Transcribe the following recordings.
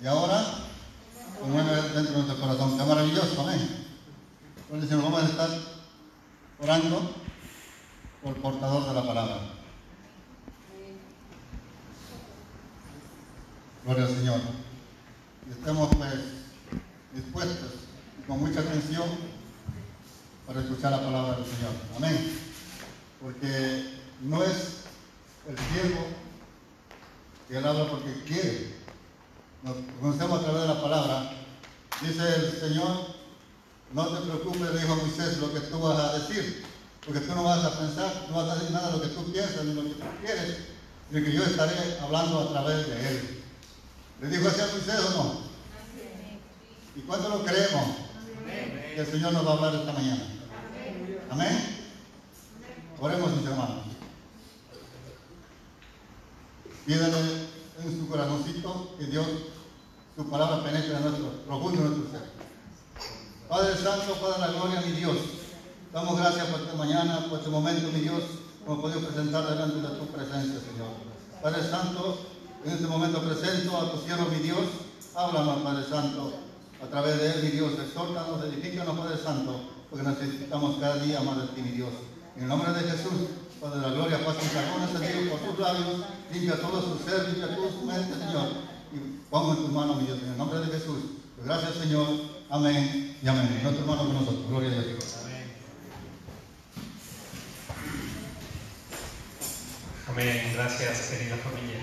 y ahora se mueve dentro de nuestro corazón. Qué maravilloso, amén. Entonces, Señor, vamos a estar orando por el portador de la palabra. Gloria al Señor. Y estemos pues dispuestos y con mucha atención para escuchar la palabra del Señor. Amén. Porque no es el siervo que Él habla porque quiere. Nos conocemos a través de la palabra. Dice el Señor, no te preocupes, le dijo a Moisés, lo que tú vas a decir. Porque tú no vas a pensar, no vas a decir nada de lo que tú piensas ni lo que tú quieres, sino que yo estaré hablando a través de Él. ¿Le dijo así a Moisés o no? ¿Y cuánto lo creemos? Que el Señor nos va a hablar esta mañana. Amén. Oremos, mis hermanos. Pídale en su corazoncito que Dios, su palabra penetre en nuestro profundo en nuestro ser. Padre Santo, Padre de la gloria, mi Dios, damos gracias por esta mañana, por este momento, mi Dios, hemos podido presentar delante de tu presencia, Señor. Padre Santo, en este momento presento a tu siervo, mi Dios, háblanos, Padre Santo, a través de él, mi Dios, exhórtanos, edifícanos, Padre Santo, porque necesitamos cada día más de ti, mi Dios. En el nombre de Jesús, Padre de la gloria, paz y calor encendido por tus labios, limpia todo su ser, limpia toda su mente, Señor, y pongo en tus manos, mi Dios, en el nombre de Jesús. Gracias, Señor. Amén y amén. Nuestro hermano con nosotros. Gloria a Dios. Amén. Gracias, querida familia.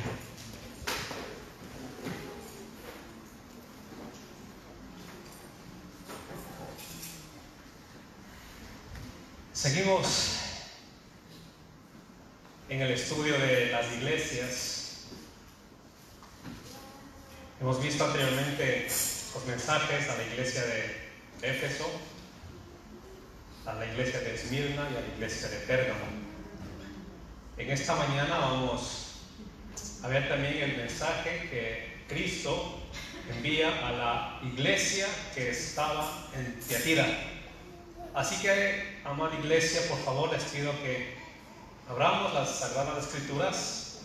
Seguimos en el estudio de las iglesias. Hemos visto anteriormente los mensajes a la iglesia de Éfeso, a la iglesia de Esmirna y a la iglesia de Pérgamo. En esta mañana vamos a ver también el mensaje que Cristo envía a la iglesia que estaba en Tiatira. Así que, amada iglesia, por favor les pido que abramos las Sagradas Escrituras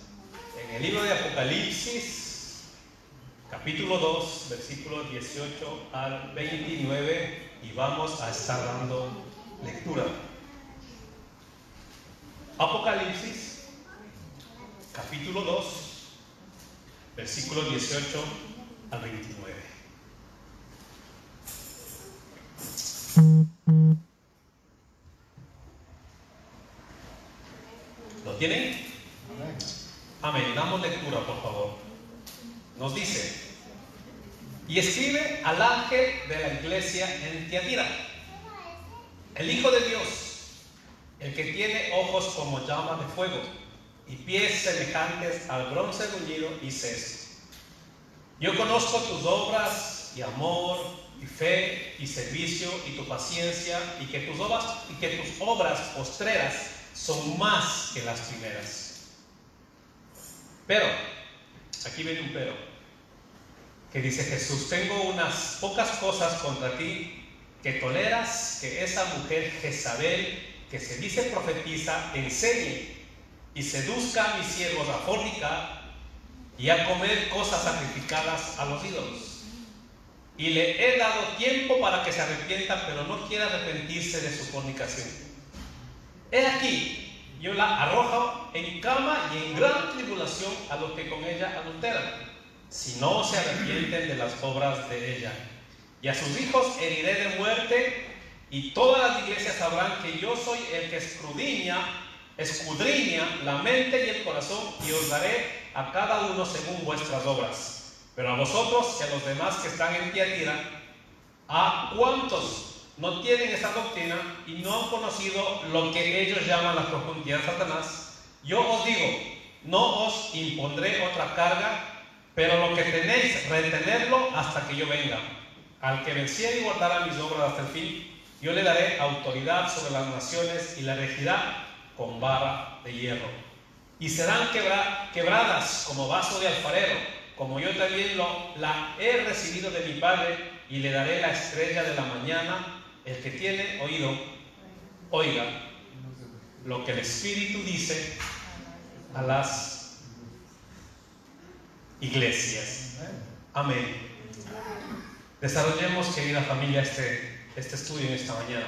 en el libro de Apocalipsis, capítulo 2, versículos 18 al 29, y vamos a estar dando lectura. Apocalipsis, capítulo 2, versículos 18 al 29. ¿Lo tienen? Amén. Damos lectura, por favor. Nos dice: y escribe al ángel de la iglesia en Tiatira, el Hijo de Dios, el que tiene ojos como llama de fuego y pies semejantes al bronce bruñido, dice esto: yo conozco tus obras y amor y fe y servicio y tu paciencia, y que tus obras postreras son más que las primeras. Pero, aquí viene un pero, que dice Jesús: tengo unas pocas cosas contra ti, que toleras que esa mujer Jezabel, que se dice profetiza, enseñe y seduzca a mis siervos a fornicar y a comer cosas sacrificadas a los ídolos. Y le he dado tiempo para que se arrepienta, pero no quiere arrepentirse de su fornicación. He aquí, yo la arrojo en cama y en gran tribulación a los que con ella adulteran, si no se arrepienten de las obras de ella. Y a sus hijos heriré de muerte, y todas las iglesias sabrán que yo soy el que escudriña la mente y el corazón, y os daré a cada uno según vuestras obras. Pero a vosotros y a los demás que están en Tiatira, a cuantos no tienen esa doctrina y no han conocido lo que ellos llaman la profundidad de Satanás, yo os digo, no os impondré otra carga, pero lo que tenéis, retenerlo hasta que yo venga. Al que venciere y guardara mis obras hasta el fin, yo le daré autoridad sobre las naciones y la regirá con vara de hierro. Y serán quebradas como vaso de alfarero, como yo también la he recibido de mi Padre, y le daré la estrella de la mañana. El que tiene oído, oiga lo que el Espíritu dice a las iglesias. Amén. Desarrollemos, querida familia, este estudio en esta mañana.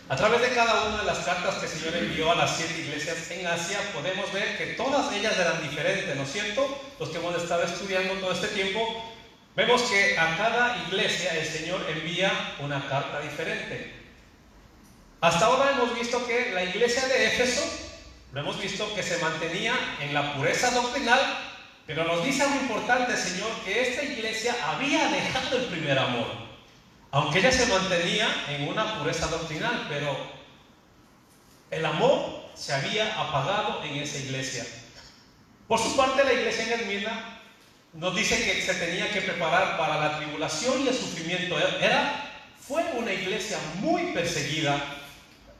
A través de cada una de las cartas que el Señor envió a las 7 iglesias en Asia, podemos ver que todas ellas eran diferentes, ¿no es cierto? Los que hemos estado estudiando todo este tiempo, vemos que a cada iglesia el Señor envía una carta diferente. Hasta ahora hemos visto que la iglesia de Éfeso, lo hemos visto que se mantenía en la pureza doctrinal, pero nos dice algo importante, Señor, que esta iglesia había dejado el primer amor. Aunque ella se mantenía en una pureza doctrinal, pero el amor se había apagado en esa iglesia. Por su parte, la iglesia en Esmirna nos dice que se tenía que preparar para la tribulación y el sufrimiento. Fue una iglesia muy perseguida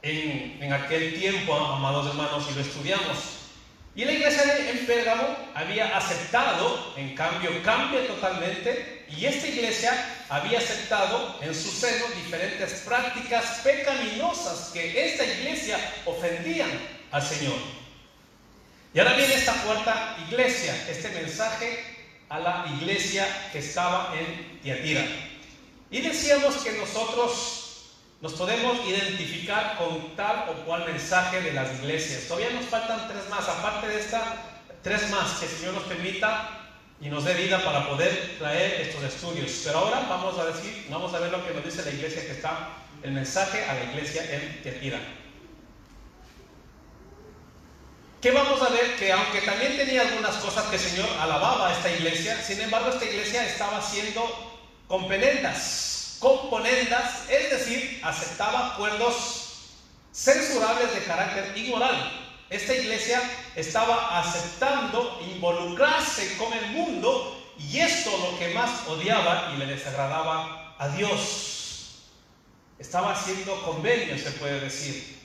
en aquel tiempo, amados hermanos, y lo estudiamos. Y la iglesia en Pérgamo había aceptado, en cambio, cambia totalmente, y esta iglesia había aceptado en su seno diferentes prácticas pecaminosas que esta iglesia ofendían al Señor. Y ahora viene esta cuarta iglesia, este mensaje a la iglesia que estaba en Tiatira. Y decíamos que nosotros nos podemos identificar con tal o cual mensaje de las iglesias. Todavía nos faltan 3 más, aparte de estas 3 más, que el Señor nos permita y nos dé vida para poder traer estos estudios. Pero ahora vamos a ver lo que nos dice la iglesia que está, el mensaje a la iglesia en Tiatira. ¿Qué vamos a ver? Que aunque también tenía algunas cosas que el Señor alababa a esta iglesia, sin embargo esta iglesia estaba haciendo componendas, es decir, aceptaba acuerdos censurables de carácter inmoral. Esta iglesia estaba aceptando involucrarse con el mundo, y esto lo que más odiaba y le desagradaba a Dios. Estaba haciendo convenios, se puede decir,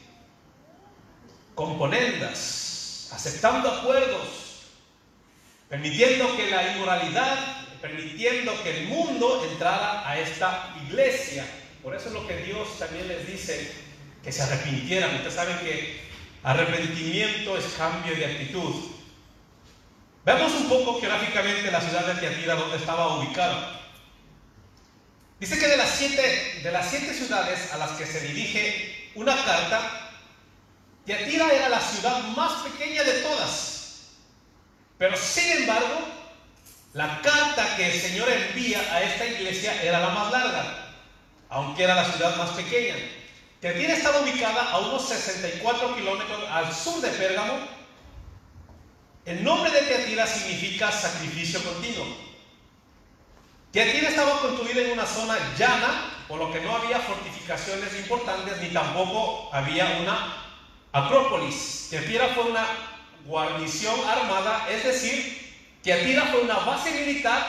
componendas, aceptando acuerdos, permitiendo que la inmoralidad, permitiendo que el mundo entrara a esta iglesia. Por eso es lo que Dios también les dice, que se arrepintieran. Ustedes saben que arrepentimiento es cambio de actitud. Veamos un poco geográficamente la ciudad de Tiatira, donde estaba ubicada. Dice que de las 7 ciudades a las que se dirige una carta, Tiatira era la ciudad más pequeña de todas. Pero sin embargo, la carta que el Señor envía a esta iglesia era la más larga, aunque era la ciudad más pequeña. Tiatira estaba ubicada a unos 64 kilómetros al sur de Pérgamo. El nombre de Tiatira significa sacrificio continuo. Tiatira estaba construida en una zona llana, por lo que no había fortificaciones importantes ni tampoco había una acrópolis. Tiatira fue una guarnición armada, es decir, Tiatira fue una base militar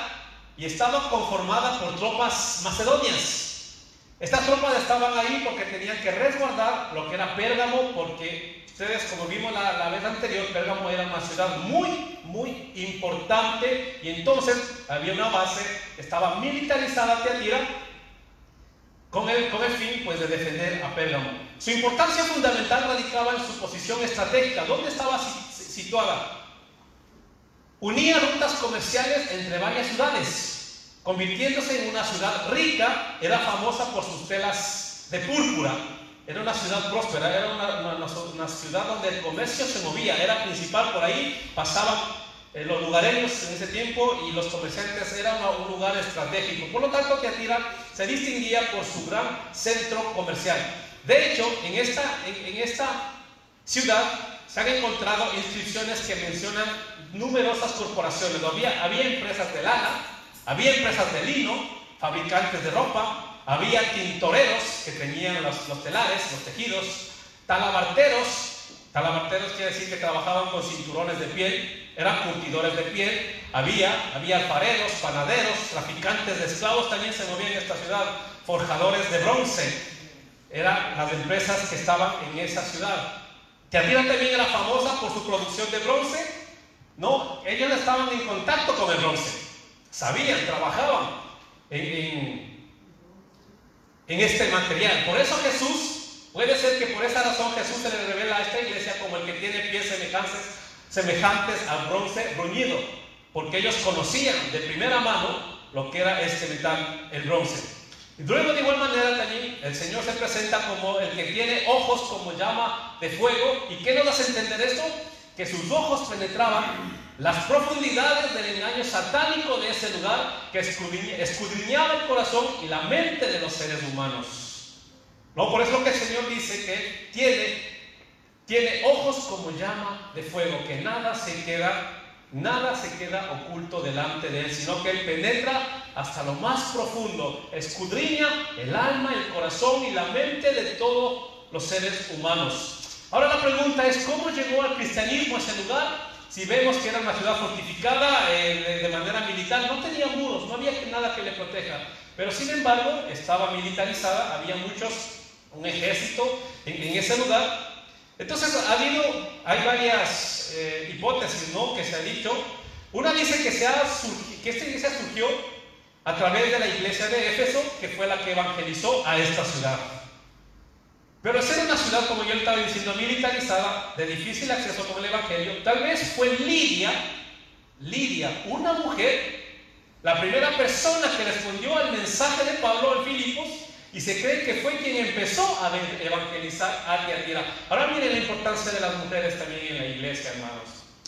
y estaba conformada por tropas macedonias. Estas tropas estaban ahí porque tenían que resguardar lo que era Pérgamo, porque ustedes, como vimos la vez anterior, Pérgamo era una ciudad muy, muy importante, y entonces había una base, estaba militarizada Tiatira, con el fin pues de defender a Pérgamo. Su importancia fundamental radicaba en su posición estratégica. ¿Dónde estaba situada? Unía rutas comerciales entre varias ciudades, convirtiéndose en una ciudad rica. Era famosa por sus telas de púrpura. Era una ciudad próspera, era una ciudad donde el comercio se movía, era principal. Por ahí pasaban los lugareños en ese tiempo, y los comerciantes. Era un lugar estratégico. Por lo tanto, Tiatira se distinguía por su gran centro comercial. De hecho, en esta ciudad se han encontrado inscripciones que mencionan numerosas corporaciones. Había empresas de lana, había empresas de lino, fabricantes de ropa, había tintoreros que tenían los telares, los tejidos, talabarteros quiere decir que trabajaban con cinturones de piel, eran curtidores de piel, había alfareros, panaderos, traficantes de esclavos también se movían en esta ciudad, forjadores de bronce, eran las empresas que estaban en esa ciudad. Tiatira también era famosa por su producción de bronce. No, ellos estaban en contacto con el bronce, sabían, trabajaban en este material. Por eso puede ser que por esa razón Jesús se le revela a esta iglesia como el que tiene pies semejantes al bronce bruñido. porque ellos conocían de primera mano lo que era este metal, el bronce. Y luego de igual manera también el Señor se presenta como el que tiene ojos como llama de fuego. ¿Y qué nos hace entender esto? Que sus ojos penetraban las profundidades del engaño satánico de ese lugar, que escudriñaba el corazón y la mente de los seres humanos. No, por eso que el Señor dice que tiene ojos como llama de fuego, que nada se queda oculto delante de Él, sino que Él penetra hasta lo más profundo, escudriña el alma, el corazón y la mente de todos los seres humanos. Ahora la pregunta es, ¿cómo llegó al cristianismo a ese lugar? Si vemos que era una ciudad fortificada de manera militar, no tenía muros, no había nada que le proteja, pero sin embargo estaba militarizada, había un ejército en ese lugar. Entonces hay varias hipótesis, ¿no?, que se ha dicho. Una dice que esta iglesia surgió a través de la iglesia de Éfeso, que fue la que evangelizó a esta ciudad. Pero al ser una ciudad, como yo le estaba diciendo, militarizada, de difícil acceso con el evangelio, tal vez fue Lidia, una mujer, la primera persona que respondió al mensaje de Pablo en Filipos, y se cree que fue quien empezó a evangelizar a Tiatira. Ahora miren la importancia de las mujeres también en la iglesia, hermanos.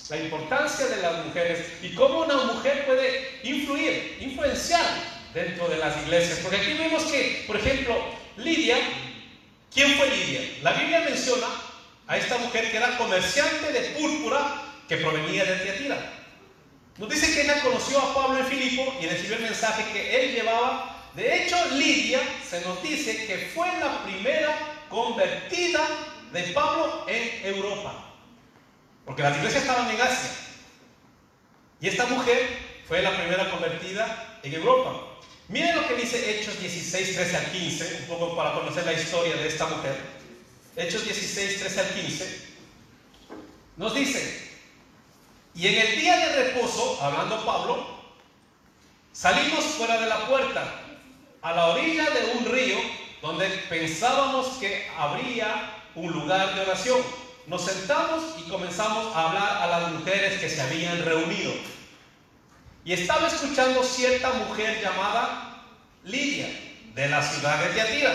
La importancia de las mujeres y cómo una mujer puede influenciar dentro de las iglesias. Porque aquí vemos que, por ejemplo, Lidia, ¿quién fue Lidia? La Biblia menciona a esta mujer que era comerciante de púrpura que provenía de Tiatira. Nos dice que ella conoció a Pablo en Filipo y recibió el mensaje que él llevaba. De hecho, Lidia se nos dice que fue la primera convertida de Pablo en Europa, porque las iglesias estaban en Asia, y esta mujer fue la primera convertida en Europa. Miren lo que dice Hechos 16, 13 al 15, un poco para conocer la historia de esta mujer. Hechos 16, 13 al 15, nos dice: y en el día de reposo, hablando Pablo, salimos fuera de la puerta, a la orilla de un río, donde pensábamos que habría un lugar de oración. Nos sentamos y comenzamos a hablar a las mujeres que se habían reunido. Y estaba escuchando cierta mujer llamada Lidia, de la ciudad de Tiatira,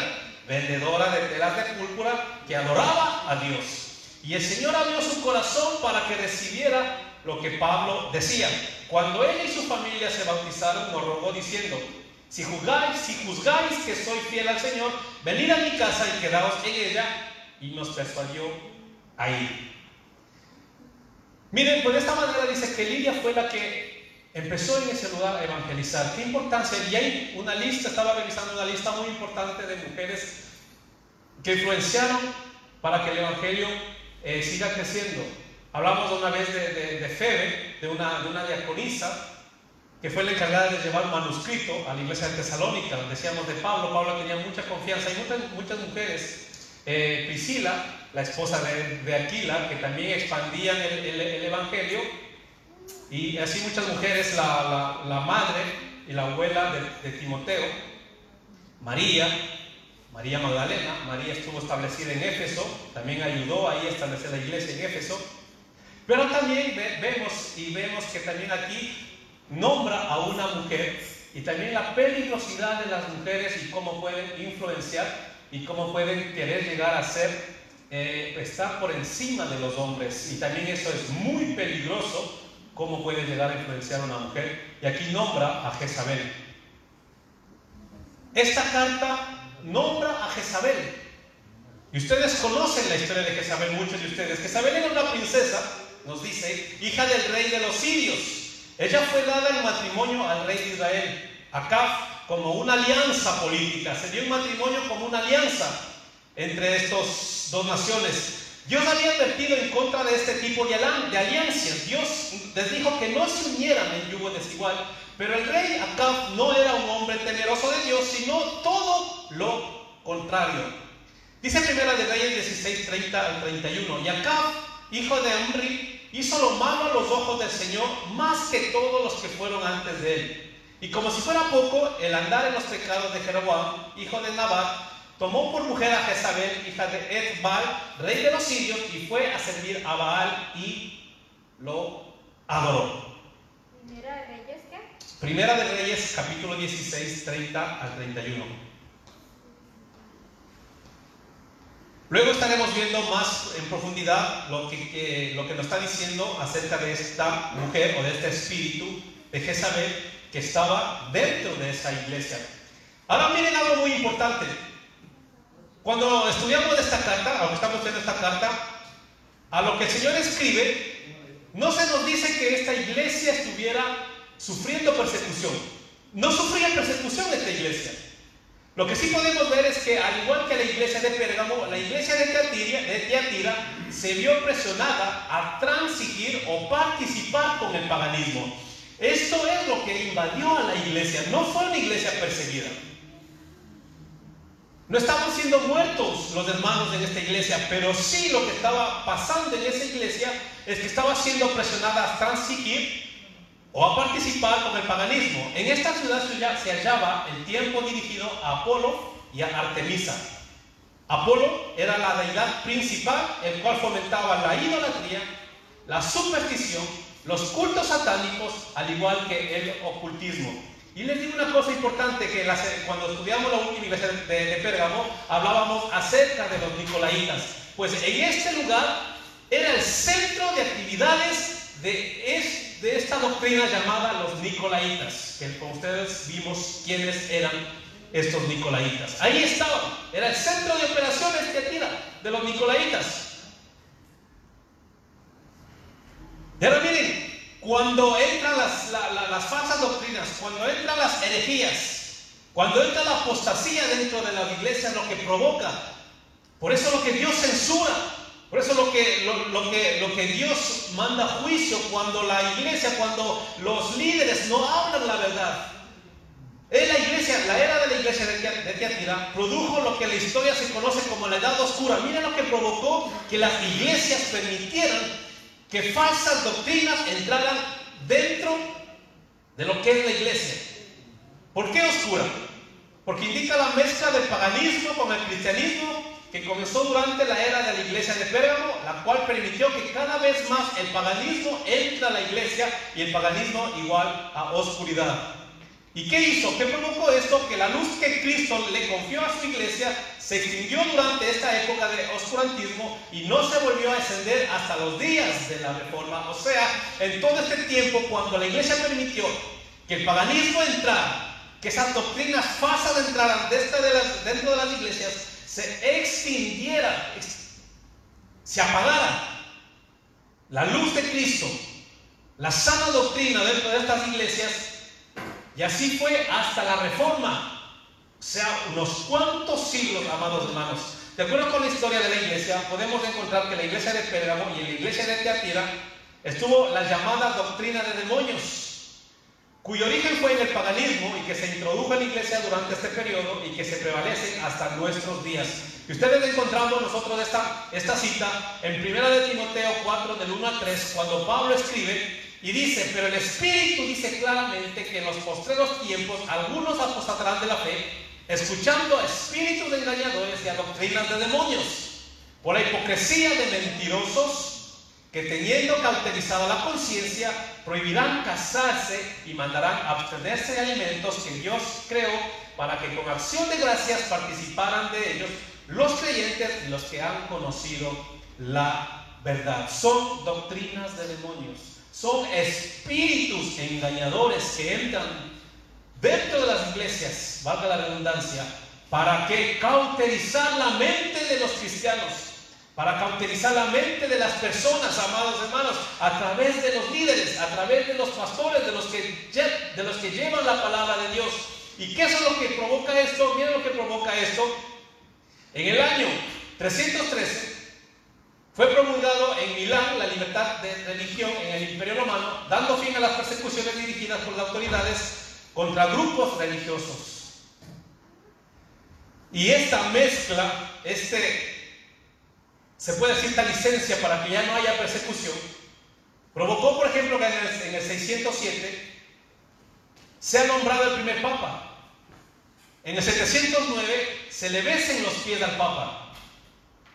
vendedora de telas de púrpura, que adoraba a Dios. Y el Señor abrió su corazón para que recibiera lo que Pablo decía. Cuando ella y su familia se bautizaron, nos rogó diciendo: si juzgáis que soy fiel al Señor, venid a mi casa y quedaos en ella. Y nos persuadió a ir. Miren, pues de esta manera dice que Lidia fue la que empezó en ese lugar a evangelizar. Qué importancia. Y hay una lista, estaba revisando una lista muy importante de mujeres que influenciaron para que el evangelio siga creciendo. Hablamos una vez de Febe, de una diaconisa, que fue la encargada de llevar manuscrito a la iglesia de Tesalónica. Decíamos de Pablo tenía mucha confianza, y muchas mujeres, Priscila, la esposa de Aquila, que también expandían el evangelio, y así muchas mujeres, la madre y la abuela de Timoteo, María Magdalena. María estuvo establecida en Éfeso, también ayudó ahí a establecer la iglesia en Éfeso. Pero también vemos que también aquí nombra a una mujer, y también la peligrosidad de las mujeres y cómo pueden influenciar y cómo pueden querer llegar a ser, estar por encima de los hombres. Y también eso es muy peligroso, cómo puede llegar a influenciar a una mujer. Y aquí nombra a Jezabel. Esta carta nombra a Jezabel. Y ustedes conocen la historia de Jezabel, muchos de ustedes. Jezabel era una princesa, nos dice, hija del rey de los sirios. Ella fue dada en matrimonio al rey de Israel, Acab, como una alianza política. Se dio un matrimonio como una alianza entre estas dos naciones. Dios había advertido en contra de este tipo de alianzas. Dios les dijo que no se unieran en yugo desigual. Pero el rey Acab no era un hombre temeroso de Dios, sino todo lo contrario. Dice Primera de Reyes 16, 30 al 31. Y Acab, hijo de Omri, hizo lo malo a los ojos del Señor, más que todos los que fueron antes de él. Y como si fuera poco, el andar en los pecados de Jeroboam, hijo de Nabat, tomó por mujer a Jezabel, hija de Ed-Baal, rey de los sirios, y fue a servir a Baal y lo adoró. Primera de Reyes, ¿qué? Primera de Reyes, capítulo 16, 30 al 31. Luego estaremos viendo más en profundidad lo que nos está diciendo acerca de esta mujer o de este espíritu de Jezabel que estaba dentro de esa iglesia. Ahora miren algo muy importante. Cuando estudiamos esta carta, aunque estamos estudiando esta carta, a lo que el Señor escribe, no se nos dice que esta iglesia estuviera sufriendo persecución. No sufría persecución esta iglesia. Lo que sí podemos ver es que, al igual que la iglesia de Pérgamo, la iglesia de Tiatira se vio presionada a transigir o participar con el paganismo. Esto es lo que invadió a la iglesia. No fue una iglesia perseguida. No estaban siendo muertos los hermanos en esta iglesia, pero sí lo que estaba pasando en esa iglesia es que estaba siendo presionada a transigir o a participar con el paganismo. En esta ciudad se hallaba el tiempo dirigido a Apolo y a Artemisa. Apolo era la deidad principal, el cual fomentaba la idolatría, la superstición, los cultos satánicos, al igual que el ocultismo. Y les digo una cosa importante, que cuando estudiamos la última iglesia de Pérgamo, hablábamos acerca de los nicolaitas. Pues en este lugar era el centro de actividades de esta doctrina llamada los nicolaitas, que con ustedes vimos quiénes eran estos nicolaitas. Ahí estaban, era el centro de operaciones de los nicolaitas. Y ahora miren, cuando entran las falsas doctrinas, cuando entran las herejías, cuando entra la apostasía dentro de la iglesia, lo que provoca, por eso lo que Dios censura, por eso lo que Dios manda juicio, cuando la iglesia, cuando los líderes no hablan la verdad. La era de la iglesia de Tiatira produjo lo que en la historia se conoce como la Edad Oscura. Miren lo que provocó que las iglesias permitieran que falsas doctrinas entraran dentro de lo que es la iglesia. ¿Por qué oscura? Porque indica la mezcla del paganismo con el cristianismo que comenzó durante la era de la iglesia de Pérgamo, la cual permitió que cada vez más el paganismo entre a la iglesia y el paganismo igual a oscuridad. ¿Y qué hizo? ¿Qué provocó esto? Que la luz que Cristo le confió a su iglesia se extinguió durante esta época de oscurantismo y no se volvió a encender hasta los días de la Reforma. O sea, en todo este tiempo, cuando la iglesia permitió que el paganismo entrara, que esas doctrinas falsas entraran dentro de las iglesias, se extinguiera, se apagara la luz de Cristo, la sana doctrina dentro de estas iglesias. Y así fue hasta la Reforma, o sea, unos cuantos siglos, amados hermanos. De acuerdo con la historia de la iglesia, podemos encontrar que en la iglesia de Pérgamo y en la iglesia de Tiatira estuvo la llamada doctrina de demonios, cuyo origen fue en el paganismo y que se introdujo en la iglesia durante este periodo y que se prevalece hasta nuestros días. Y ustedes encontramos nosotros esta cita en 1 de Timoteo 4, del 1 al 3, cuando Pablo escribe y dice: pero el Espíritu dice claramente que en los postreros tiempos algunos apostatarán de la fe, escuchando a espíritus engañadores y a doctrinas de demonios, por la hipocresía de mentirosos, que teniendo cauterizada la conciencia, prohibirán casarse y mandarán abstenerse de alimentos que Dios creó, para que con acción de gracias participaran de ellos los creyentes y los que han conocido la verdad. Son doctrinas de demonios, son espíritus engañadores que entran dentro de las iglesias, valga la redundancia, para que cauterizar la mente de los cristianos, para cauterizar la mente de las personas, amados hermanos, a través de los líderes, a través de los pastores, de los que llevan la palabra de Dios. ¿Y qué es lo que provoca esto? Miren lo que provoca esto. En el año 313 fue promulgado en Milán la libertad de religión en el Imperio Romano, dando fin a las persecuciones dirigidas por las autoridades contra grupos religiosos. Y esta mezcla, se puede decir esta licencia para que ya no haya persecución, provocó, por ejemplo, que en el 607 sea nombrado el primer papa. En el 709 se le besen los pies al papa.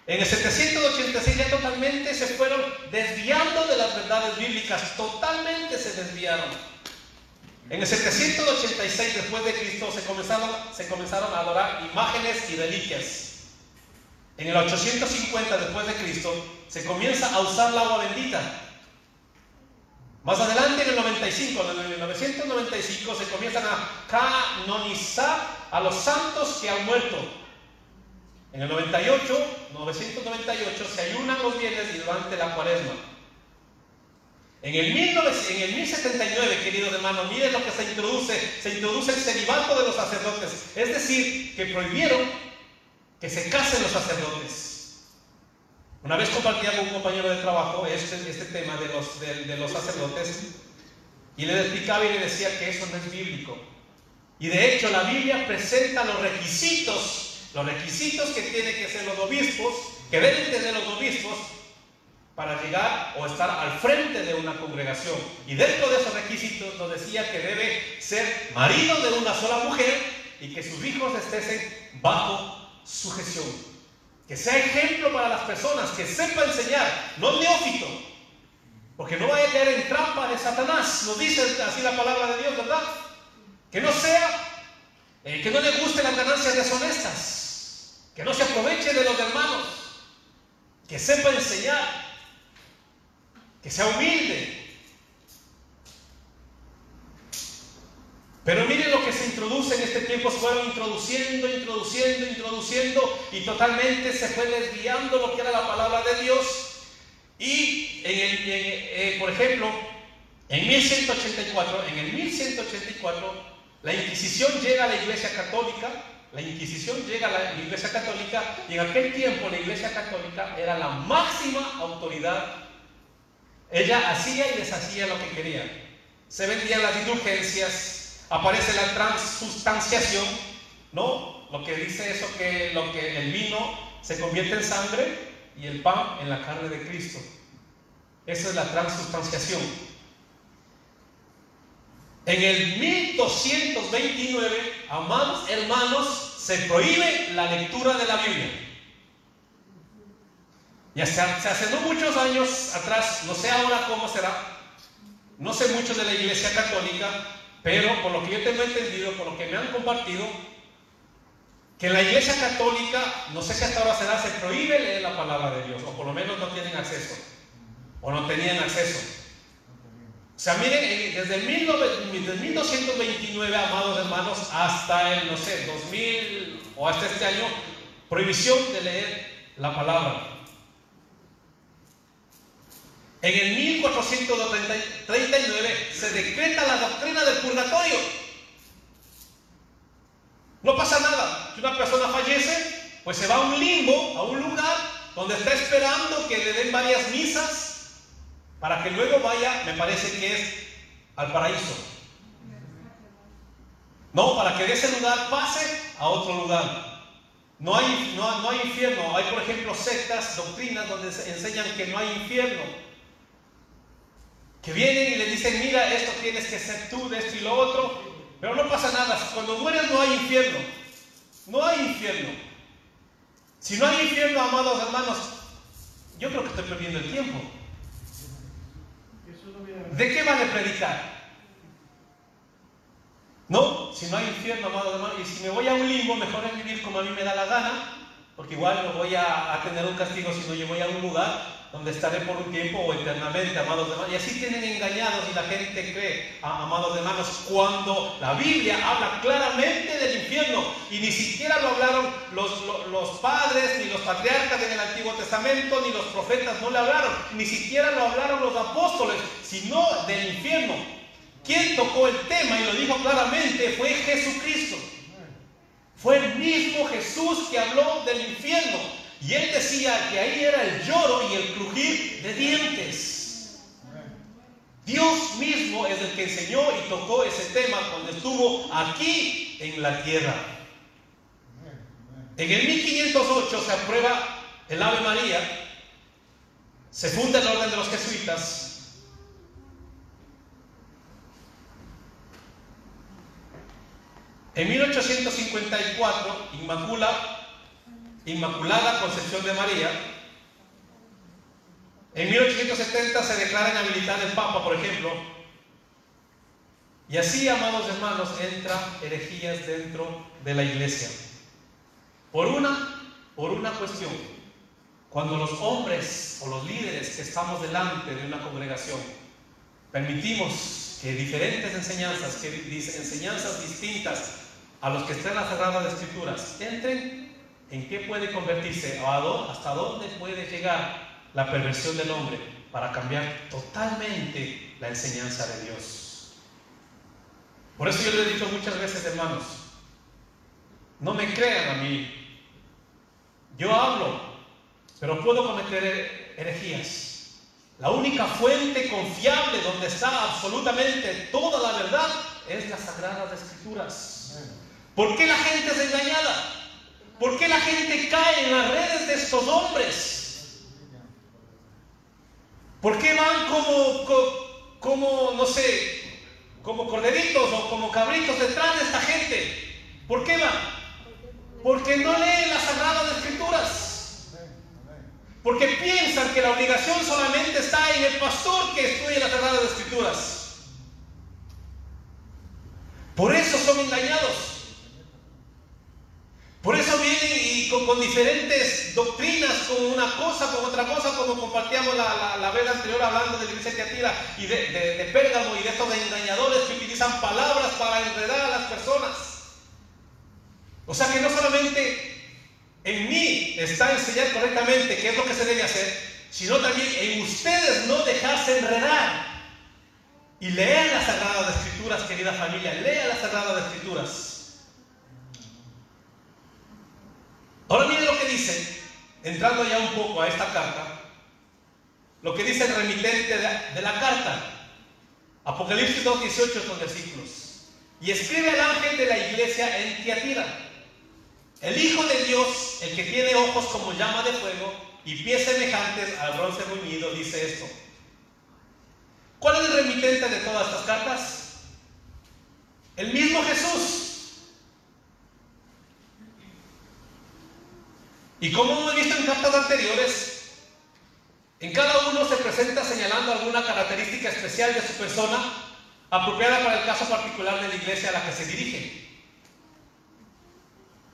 En el 786 ya totalmente se fueron desviando de las verdades bíblicas, totalmente se desviaron. En el 786 después de Cristo se comenzaron a adorar imágenes y reliquias. En el 850 después de Cristo se comienza a usar el agua bendita. Más adelante, en el 995 se comienzan a canonizar a los santos que han muerto. En el 998 se ayunan los viernes y durante la cuaresma. En el 1079, queridos hermanos, miren lo que se introduce el celibato de los sacerdotes. Es decir, que prohibieron que se casen los sacerdotes. Una vez compartía con un compañero de trabajo este tema de los sacerdotes, y le explicaba y le decía que eso no es bíblico. Y de hecho la Biblia presenta los requisitos que tienen que ser los obispos, que deben tener los obispos para llegar o estar al frente de una congregación. Y dentro de esos requisitos nos decía que debe ser marido de una sola mujer y que sus hijos estén bajo sujeción. Que sea ejemplo para las personas, que sepa enseñar, no neófito, porque no vaya a caer en trampa de Satanás. Nos dice así la palabra de Dios, ¿verdad? Que no sea, que no le gusten las ganancias deshonestas, que no se aproveche de los hermanos, que sepa enseñar, que sea humilde. Pero miren lo que se introduce en este tiempo. Se fueron introduciendo y totalmente se fue desviando lo que era la palabra de Dios. Y por ejemplo, en el 1184 la Inquisición llega a la Iglesia Católica. Y en aquel tiempo la Iglesia Católica era la máxima autoridad. Ella hacía y deshacía lo que quería. Se vendían las indulgencias. Aparece la transustanciación, ¿no? Lo que dice eso, que el vino se convierte en sangre y el pan en la carne de Cristo. Esa es la transustanciación. En el 1229, amados hermanos, se prohíbe la lectura de la Biblia. Ya se hace no muchos años atrás, no sé ahora cómo será, no sé mucho de la Iglesia Católica, pero por lo que yo tengo entendido, por lo que me han compartido, que en la Iglesia Católica, no sé si hasta ahora será, se prohíbe leer la palabra de Dios, o por lo menos no tienen acceso, o no tenían acceso. O sea, miren, desde 1229, amados hermanos, hasta el, 2000 o hasta este año, prohibición de leer la palabra. En el 1439 se decreta la doctrina del purgatorio. No pasa nada. Si una persona fallece, pues se va a un limbo, a un lugar donde está esperando que le den varias misas para que luego vaya, me parece que es al paraíso. No, para que de ese lugar pase a otro lugar. No hay infierno. Hay, por ejemplo, sectas, doctrinas donde se enseñan que no hay infierno. Que vienen y le dicen, mira, esto tienes que ser tú, de esto y lo otro, pero no pasa nada. Cuando mueres no hay infierno. No hay infierno. Si no hay infierno, amados hermanos, yo creo que estoy perdiendo el tiempo. ¿De qué vale predicar? No, si no hay infierno, amados hermanos, y si me voy a un limbo, mejor es vivir como a mí me da la gana, porque igual no voy a tener un castigo, sino yo voy a un lugar donde estaré por un tiempo o eternamente, amados hermanos. Y así tienen engañados y la gente cree, amados hermanos, cuando la Biblia habla claramente del infierno, y ni siquiera lo hablaron los padres, ni los patriarcas en el Antiguo Testamento, ni los profetas no le hablaron, ni siquiera lo hablaron los apóstoles, sino del infierno. Quien tocó el tema y lo dijo claramente fue Jesucristo. Fue el mismo Jesús que habló del infierno. Y él decía que ahí era el lloro y el crujir de dientes. Dios mismo es el que enseñó y tocó ese tema cuando estuvo aquí en la tierra. En el 1508 se aprueba el Ave María. Se funda el orden de los jesuitas. En 1854, Inmaculada Concepción de María. En 1870 se declara inhabilitada el Papa, por ejemplo. Y así, amados hermanos, entran herejías dentro de la iglesia. Por una cuestión. Cuando los hombres o los líderes que estamos delante de una congregación permitimos que diferentes enseñanzas, enseñanzas distintas a los que están en las Sagradas Escrituras entren, ¿en qué puede convertirse? ¿Hasta dónde puede llegar la perversión del hombre para cambiar totalmente la enseñanza de Dios? Por eso yo le he dicho muchas veces, hermanos, no me crean a mí. Yo hablo, pero puedo cometer herejías. La única fuente confiable donde está absolutamente toda la verdad es las Sagradas Escrituras. ¿Por qué la gente es engañada? ¿Por qué la gente cae en las redes de estos hombres? ¿Por qué van como no sé, como corderitos o como cabritos detrás de esta gente? ¿Por qué van? Porque no leen las Sagradas Escrituras. Porque piensan que la obligación solamente está en el pastor que estudie las Sagradas Escrituras. Por eso son engañados. Por eso vienen y con diferentes doctrinas, con una cosa, con otra cosa, como compartíamos la vez anterior hablando de la iglesia de Tiatira y de Pérgamo y de estos engañadores que utilizan palabras para enredar a las personas. O sea que no solamente en mí está enseñar correctamente qué es lo que se debe hacer, sino también en ustedes no dejarse enredar. Y lean las Sagradas Escrituras, querida familia, lean las Sagradas Escrituras. Ahora miren lo que dice, entrando ya un poco a esta carta, lo que dice el remitente de la carta, Apocalipsis 2, 18 con versículos. Y escribe al ángel de la iglesia en Tiatira: el Hijo de Dios, el que tiene ojos como llama de fuego y pies semejantes al bronce bruñido, dice esto. ¿Cuál es el remitente de todas estas cartas? El mismo Jesús. Y como hemos visto en cartas anteriores, en cada uno se presenta señalando alguna característica especial de su persona, apropiada para el caso particular de la iglesia a la que se dirige.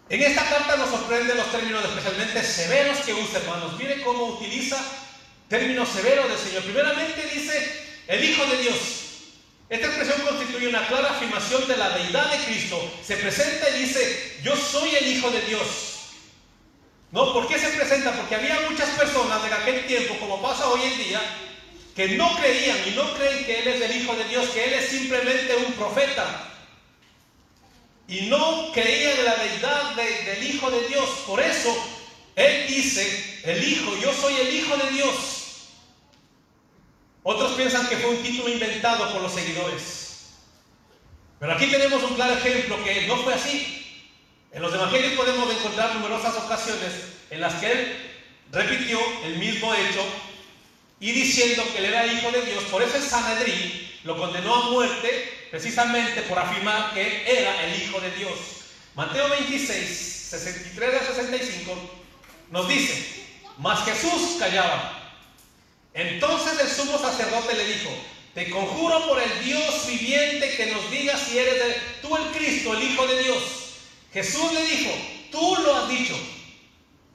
En esta carta nos sorprenden los términos especialmente severos que usa, hermanos. Mire cómo utiliza términos severos del Señor. Primeramente dice, el Hijo de Dios. Esta expresión constituye una clara afirmación de la deidad de Cristo. Se presenta y dice, yo soy el Hijo de Dios. ¿No? ¿Por qué se presenta? Porque había muchas personas en aquel tiempo, como pasa hoy en día, que no creían y no creen que Él es el Hijo de Dios, que Él es simplemente un profeta. Y no creían en la deidad del Hijo de Dios. Por eso, Él dice, el Hijo, yo soy el Hijo de Dios. Otros piensan que fue un título inventado por los seguidores. Pero aquí tenemos un claro ejemplo que no fue así. En los evangelios podemos encontrar numerosas ocasiones en las que Él repitió el mismo hecho y diciendo que Él era Hijo de Dios. Por eso el Sanedrín lo condenó a muerte precisamente por afirmar que Él era el Hijo de Dios. Mateo 26, 63 a 65 nos dice, mas Jesús callaba. Entonces el sumo sacerdote le dijo, te conjuro por el Dios viviente que nos digas si eres tú el Cristo, el Hijo de Dios. Jesús le dijo, tú lo has dicho.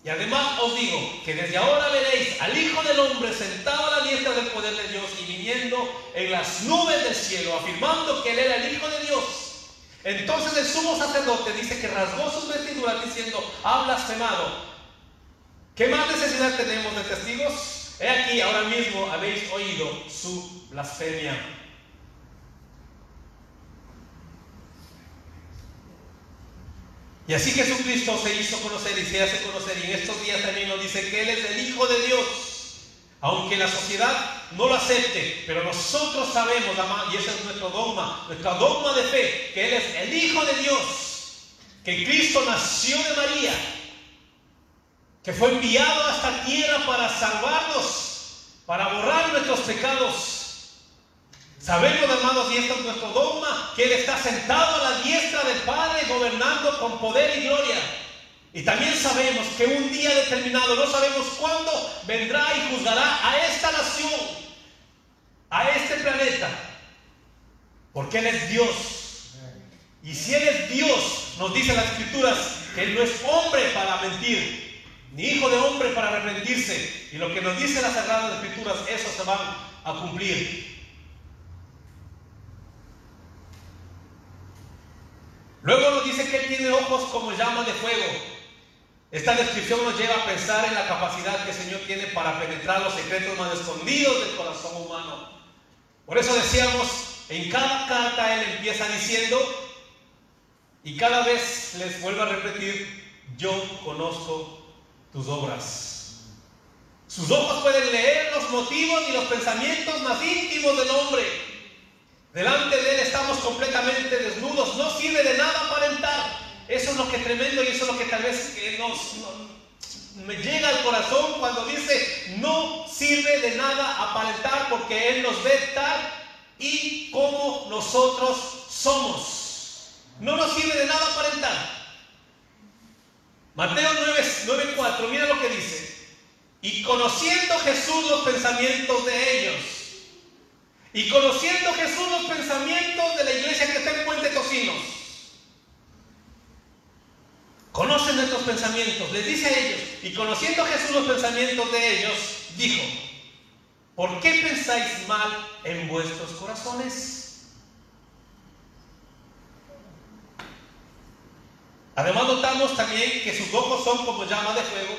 Y además os digo que desde ahora veréis al Hijo del Hombre sentado a la diestra del poder de Dios y viniendo en las nubes del cielo, afirmando que Él era el Hijo de Dios. Entonces el sumo sacerdote dice que rasgó sus vestiduras diciendo, ha blasfemado. ¿Qué más necesidad tenemos de testigos? He aquí, ahora mismo habéis oído su blasfemia. Y así Jesucristo se hizo conocer y se hace conocer, y en estos días también nos dice que Él es el Hijo de Dios, aunque la sociedad no lo acepte, pero nosotros sabemos, y ese es nuestro dogma de fe, que Él es el Hijo de Dios, que Cristo nació de María, que fue enviado a esta tierra para salvarnos, para borrar nuestros pecados. Sabemos, hermanos, y esto es nuestro dogma, que Él está sentado a la diestra del Padre, gobernando con poder y gloria. Y también sabemos que un día determinado, no sabemos cuándo, vendrá y juzgará a esta nación, a este planeta, porque Él es Dios. Y si Él es Dios, nos dice las Escrituras que Él no es hombre para mentir, ni hijo de hombre para arrepentirse. Y lo que nos dice las Sagradas Escrituras, eso se van a cumplir. Luego nos dice que Él tiene ojos como llama de fuego. Esta descripción nos lleva a pensar en la capacidad que el Señor tiene para penetrar los secretos más escondidos del corazón humano. Por eso decíamos, en cada carta Él empieza diciendo, y cada vez les vuelvo a repetir, yo conozco tus obras. Sus ojos pueden leer los motivos y los pensamientos más íntimos del hombre. Delante de Él estamos completamente desnudos, no sirve de nada aparentar. Eso es lo que es tremendo y eso es lo que tal vez me llega al corazón cuando dice, no sirve de nada aparentar porque Él nos ve tal y como nosotros somos. No nos sirve de nada aparentar. Mateo 9:4, mira lo que dice. Y conociendo Jesús los pensamientos de ellos. Y conociendo Jesús los pensamientos de la iglesia que está en Puente Tocinos. Conocen nuestros pensamientos, les dice a ellos. Y conociendo Jesús los pensamientos de ellos, dijo, ¿por qué pensáis mal en vuestros corazones? Además notamos también que sus ojos son como llama de fuego,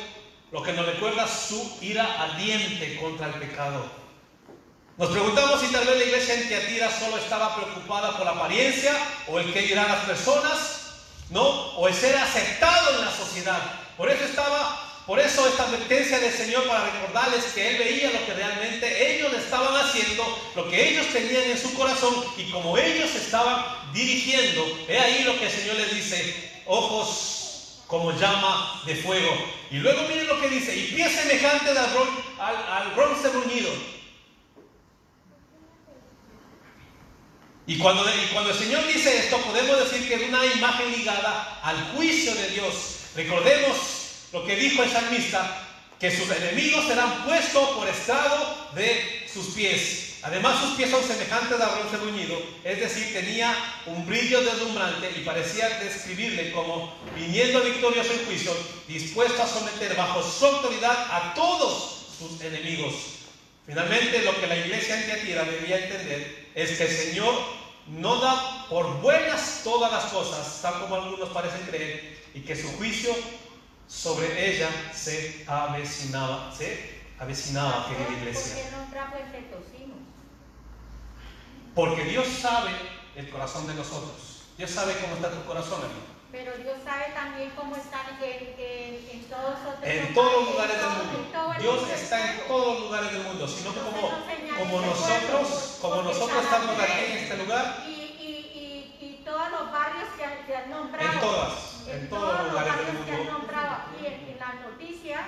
lo que nos recuerda su ira ardiente contra el pecado. Nos preguntamos si tal vez la iglesia en Tiatira solo estaba preocupada por la apariencia o el que dirán las personas, ¿no? O el ser aceptado en la sociedad. Por eso esta advertencia del Señor para recordarles que Él veía lo que realmente ellos estaban haciendo, lo que ellos tenían en su corazón y como ellos estaban dirigiendo. He ahí lo que el Señor les dice, ojos como llama de fuego. Y luego miren lo que dice, y pies semejantes al bronce bruñido. Y cuando el Señor dice esto, podemos decir que es una imagen ligada al juicio de Dios. Recordemos lo que dijo el salmista, que sus enemigos serán puestos por estrado de sus pies. Además, sus pies son semejantes al bronce bruñido, es decir, tenía un brillo deslumbrante y parecía describirle como viniendo victorioso en juicio, dispuesto a someter bajo su autoridad a todos sus enemigos. Finalmente, lo que la iglesia en Tiatira debía entender es que el Señor no da por buenas todas las cosas, tal como algunos parecen creer, y que su juicio sobre ella se avecinaba, querida iglesia. ¿Por qué no trajo Puente Tocinos? Porque Dios sabe el corazón de nosotros. Dios sabe cómo está tu corazón, hermano. Pero Dios sabe también cómo están en todos otros en todos los lugares del mundo. Dios está en todos los lugares del mundo, sino que como nosotros estamos aquí en este lugar. Y todos los barrios que han nombrado. En todos los lugares del mundo. Que han nombrado. Y en las noticias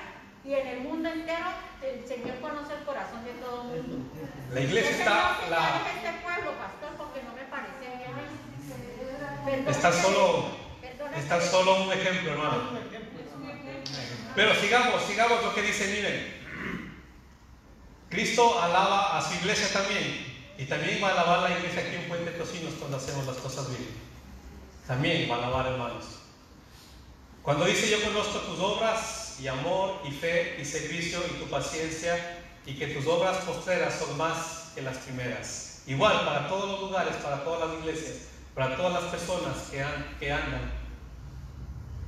y en el mundo entero, el Señor conoce el corazón de todo el mundo. La iglesia está. Este pueblo, pastor, porque no me parece bien. Está solo un ejemplo, hermano. Pero sigamos lo que dice, miren. Cristo alaba a su iglesia también. Y también va a alabar la iglesia aquí en Puente Tocinos cuando hacemos las cosas bien. También va a alabar, hermanos. Cuando dice yo conozco tus obras y amor y fe y servicio y tu paciencia y que tus obras postreras son más que las primeras. Igual para todos los lugares, para todas las iglesias, para todas las personas que andan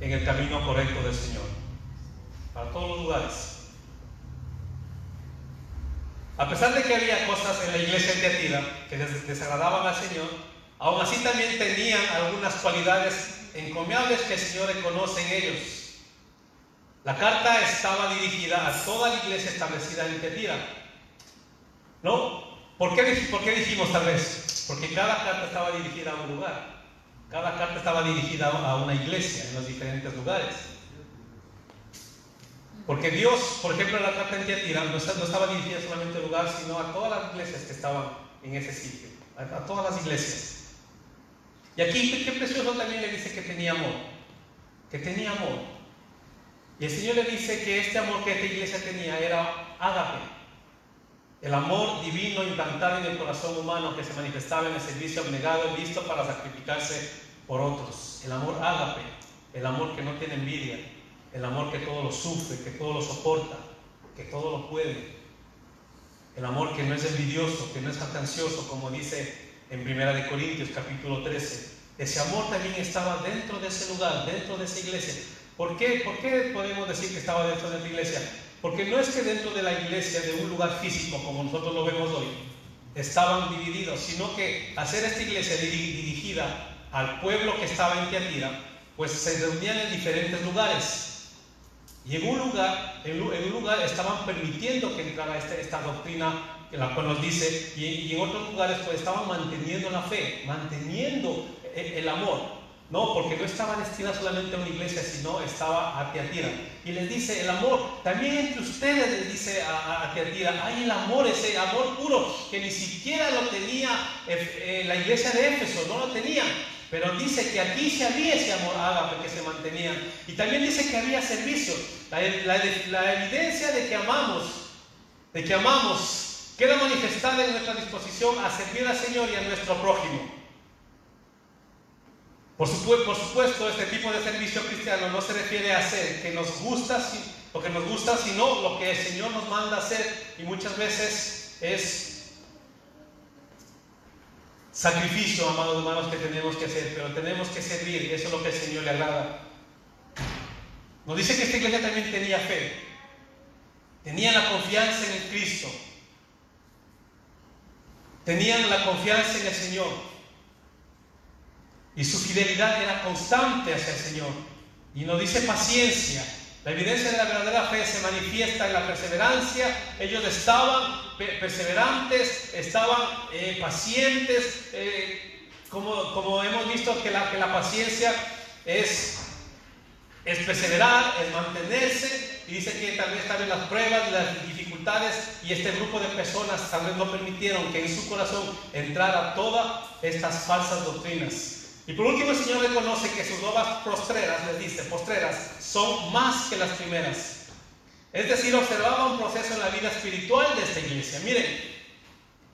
en el camino correcto del Señor. Para todos los lugares. A pesar de que había cosas en la iglesia de Tiatira que les desagradaban al Señor, aún así también tenían algunas cualidades encomiables que el Señor reconoce en ellos. La carta estaba dirigida a toda la iglesia establecida en Tiatira. ¿No? ¿Por qué dijimos tal vez? Porque cada carta estaba dirigida a un lugar. Cada carta estaba dirigida a una iglesia en los diferentes lugares. Porque Dios, por ejemplo, en la carta en Tiatira no estaba dirigida solamente a un lugar, sino a todas las iglesias que estaban en ese sitio. A todas las iglesias. Y aquí, qué precioso también le dice que tenía amor. Que tenía amor. Y el Señor le dice que este amor que esta iglesia tenía era ágape. El amor divino implantado en el corazón humano que se manifestaba en el servicio abnegado y listo para sacrificarse por otros. El amor ágape, el amor que no tiene envidia, el amor que todo lo sufre, que todo lo soporta, que todo lo puede. El amor que no es envidioso, que no es jactancioso, como dice en 1 Corintios capítulo 13. Ese amor también estaba dentro de ese lugar, dentro de esa iglesia. ¿Por qué podemos decir que estaba dentro de esa iglesia? Porque no es que dentro de la iglesia, de un lugar físico como nosotros lo vemos hoy, estaban divididos, sino que hacer esta iglesia dirigida al pueblo que estaba en Tiatira, pues se reunían en diferentes lugares. Y en un lugar estaban permitiendo que entrara esta doctrina, la cual nos dice, y en otros lugares pues estaban manteniendo la fe, manteniendo el amor. No, porque no estaba destinada solamente a una iglesia, sino estaba a Tiatira. Y les dice, el amor, también entre ustedes, les dice a Tiatira, hay el amor, ese amor puro, que ni siquiera lo tenía la iglesia de Éfeso, no lo tenía. Pero dice que aquí sí había ese amor ágape que se mantenía. Y también dice que había servicio. La evidencia de que amamos, queda manifestada en nuestra disposición a servir al Señor y a nuestro prójimo. Por supuesto, este tipo de servicio cristiano no se refiere a hacer lo que nos gusta, sino lo que el Señor nos manda hacer, y muchas veces es sacrificio, amados hermanos, que tenemos que hacer, pero tenemos que servir, eso es lo que el Señor le agrada. Nos dice que esta iglesia también tenía fe, tenían la confianza en el Cristo, tenían la confianza en el Señor. Y su fidelidad era constante hacia el Señor. Y nos dice paciencia. La evidencia de la verdadera fe se manifiesta en la perseverancia. Ellos estaban perseverantes, estaban pacientes. Como hemos visto que la paciencia es perseverar, es mantenerse. Y dice que tal vez las pruebas, las dificultades y este grupo de personas tal vez no permitieron que en su corazón entrara todas estas falsas doctrinas. Y por último, el Señor reconoce que sus obras postreras, les dice, postreras, son más que las primeras. Es decir, observaba un proceso en la vida espiritual de esta iglesia. Miren,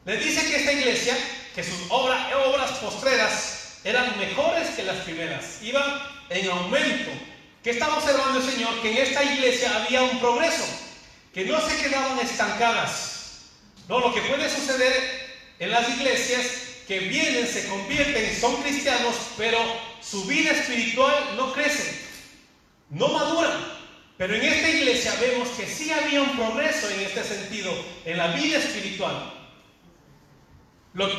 les dice que esta iglesia, que sus obras postreras eran mejores que las primeras, iban en aumento. ¿Qué estaba observando el Señor? Que en esta iglesia había un progreso, que no se quedaban estancadas. No, lo que puede suceder en las iglesias que vienen, se convierten, son cristianos, pero su vida espiritual no crece, no maduran. Pero en esta iglesia vemos que sí había un progreso en este sentido, en la vida espiritual.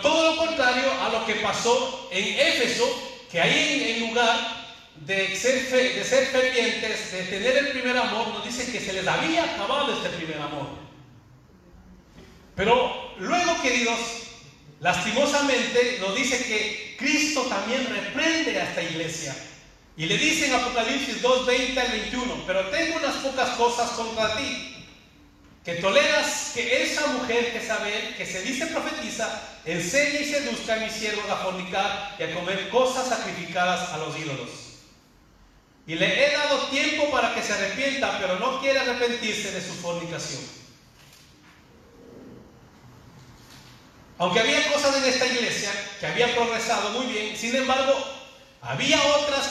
Todo lo contrario a lo que pasó en Éfeso, que ahí en lugar de ser fervientes, de tener el primer amor, nos dice que se les había acabado este primer amor. Pero luego, queridos, lastimosamente nos dice que Cristo también reprende a esta iglesia. Y le dice en Apocalipsis 2:20 al 21, pero tengo unas pocas cosas contra ti, que toleras que esa mujer Jezabel, que se dice profetiza, enseñe y seduzca a mis siervos a fornicar y a comer cosas sacrificadas a los ídolos. Y le he dado tiempo para que se arrepienta, pero no quiere arrepentirse de su fornicación. Aunque había cosas en esta iglesia que habían progresado muy bien, sin embargo, había otras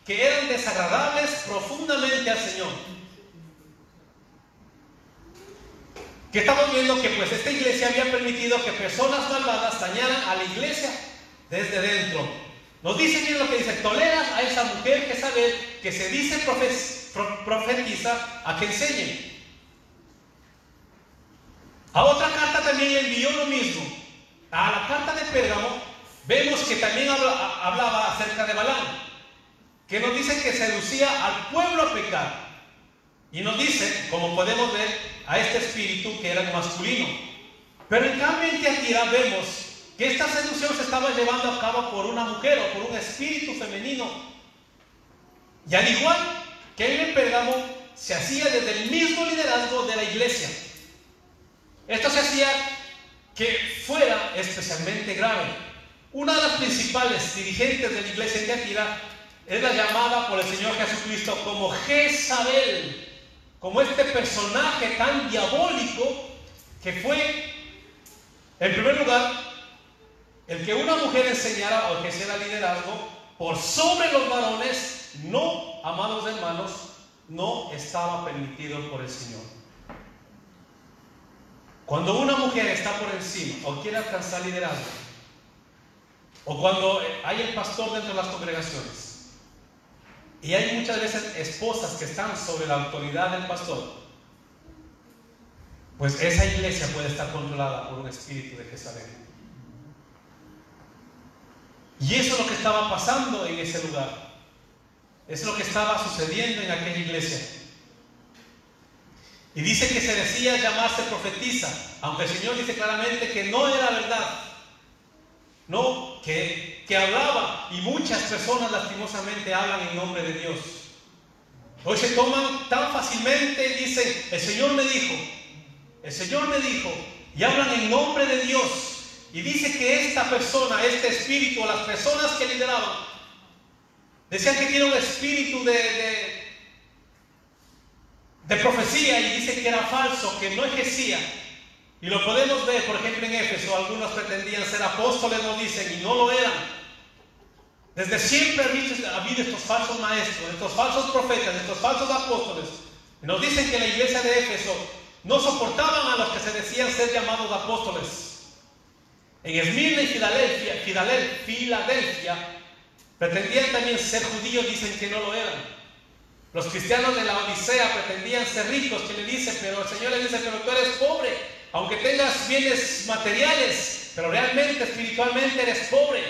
que eran desagradables profundamente al Señor. Que estamos viendo que pues esta iglesia había permitido que personas malvadas dañaran a la iglesia desde dentro. Nos dice bien lo que dice: toleras a esa mujer que se dice profetiza, a que enseñe. A otra carta también le envió lo mismo. A la carta de Pérgamo vemos que también hablaba acerca de Balaam, que nos dice que seducía al pueblo a pecar. Y nos dice, como podemos ver, a este espíritu que era masculino. Pero en cambio en Tiatira vemos que esta seducción se estaba llevando a cabo por una mujer o por un espíritu femenino. Y al igual que en Pérgamo, se hacía desde el mismo liderazgo de la iglesia. Esto se hacía que fuera especialmente grave. Una de las principales dirigentes de la iglesia en Tiatira es la llamada por el Señor Jesucristo como Jezabel, como este personaje tan diabólico que fue, en primer lugar, el que una mujer enseñara o que hiciera liderazgo por sobre los varones, no, amados hermanos, no estaba permitido por el Señor. Cuando una mujer está por encima o quiere alcanzar liderazgo, o cuando hay el pastor dentro de las congregaciones, y hay muchas veces esposas que están sobre la autoridad del pastor, pues esa iglesia puede estar controlada por un espíritu de Jezabel. Y eso es lo que estaba pasando en ese lugar. Es lo que estaba sucediendo en aquella iglesia. Y dice que se decía llamarse profetisa, aunque el Señor dice claramente que no era verdad. No, que hablaba, y muchas personas lastimosamente hablan en nombre de Dios. Hoy se toman tan fácilmente y dicen, el Señor me dijo, y hablan en nombre de Dios. Y dice que esta persona, este espíritu, las personas que lideraban, decían que tiene un espíritu de profecía, y dice que era falso, que no ejercía. Y lo podemos ver, por ejemplo, en Éfeso. Algunos pretendían ser apóstoles, nos dicen, y no lo eran. Desde siempre ha habido estos falsos maestros, estos falsos profetas, estos falsos apóstoles. Y nos dicen que la iglesia de Éfeso no soportaban a los que se decían ser llamados apóstoles. En Esmirna y Filadelfia pretendían también ser judíos, dicen que no lo eran. Los cristianos de la Odisea pretendían ser ricos, que le dicen, pero el Señor le dice, pero tú eres pobre, aunque tengas bienes materiales, pero realmente, espiritualmente eres pobre,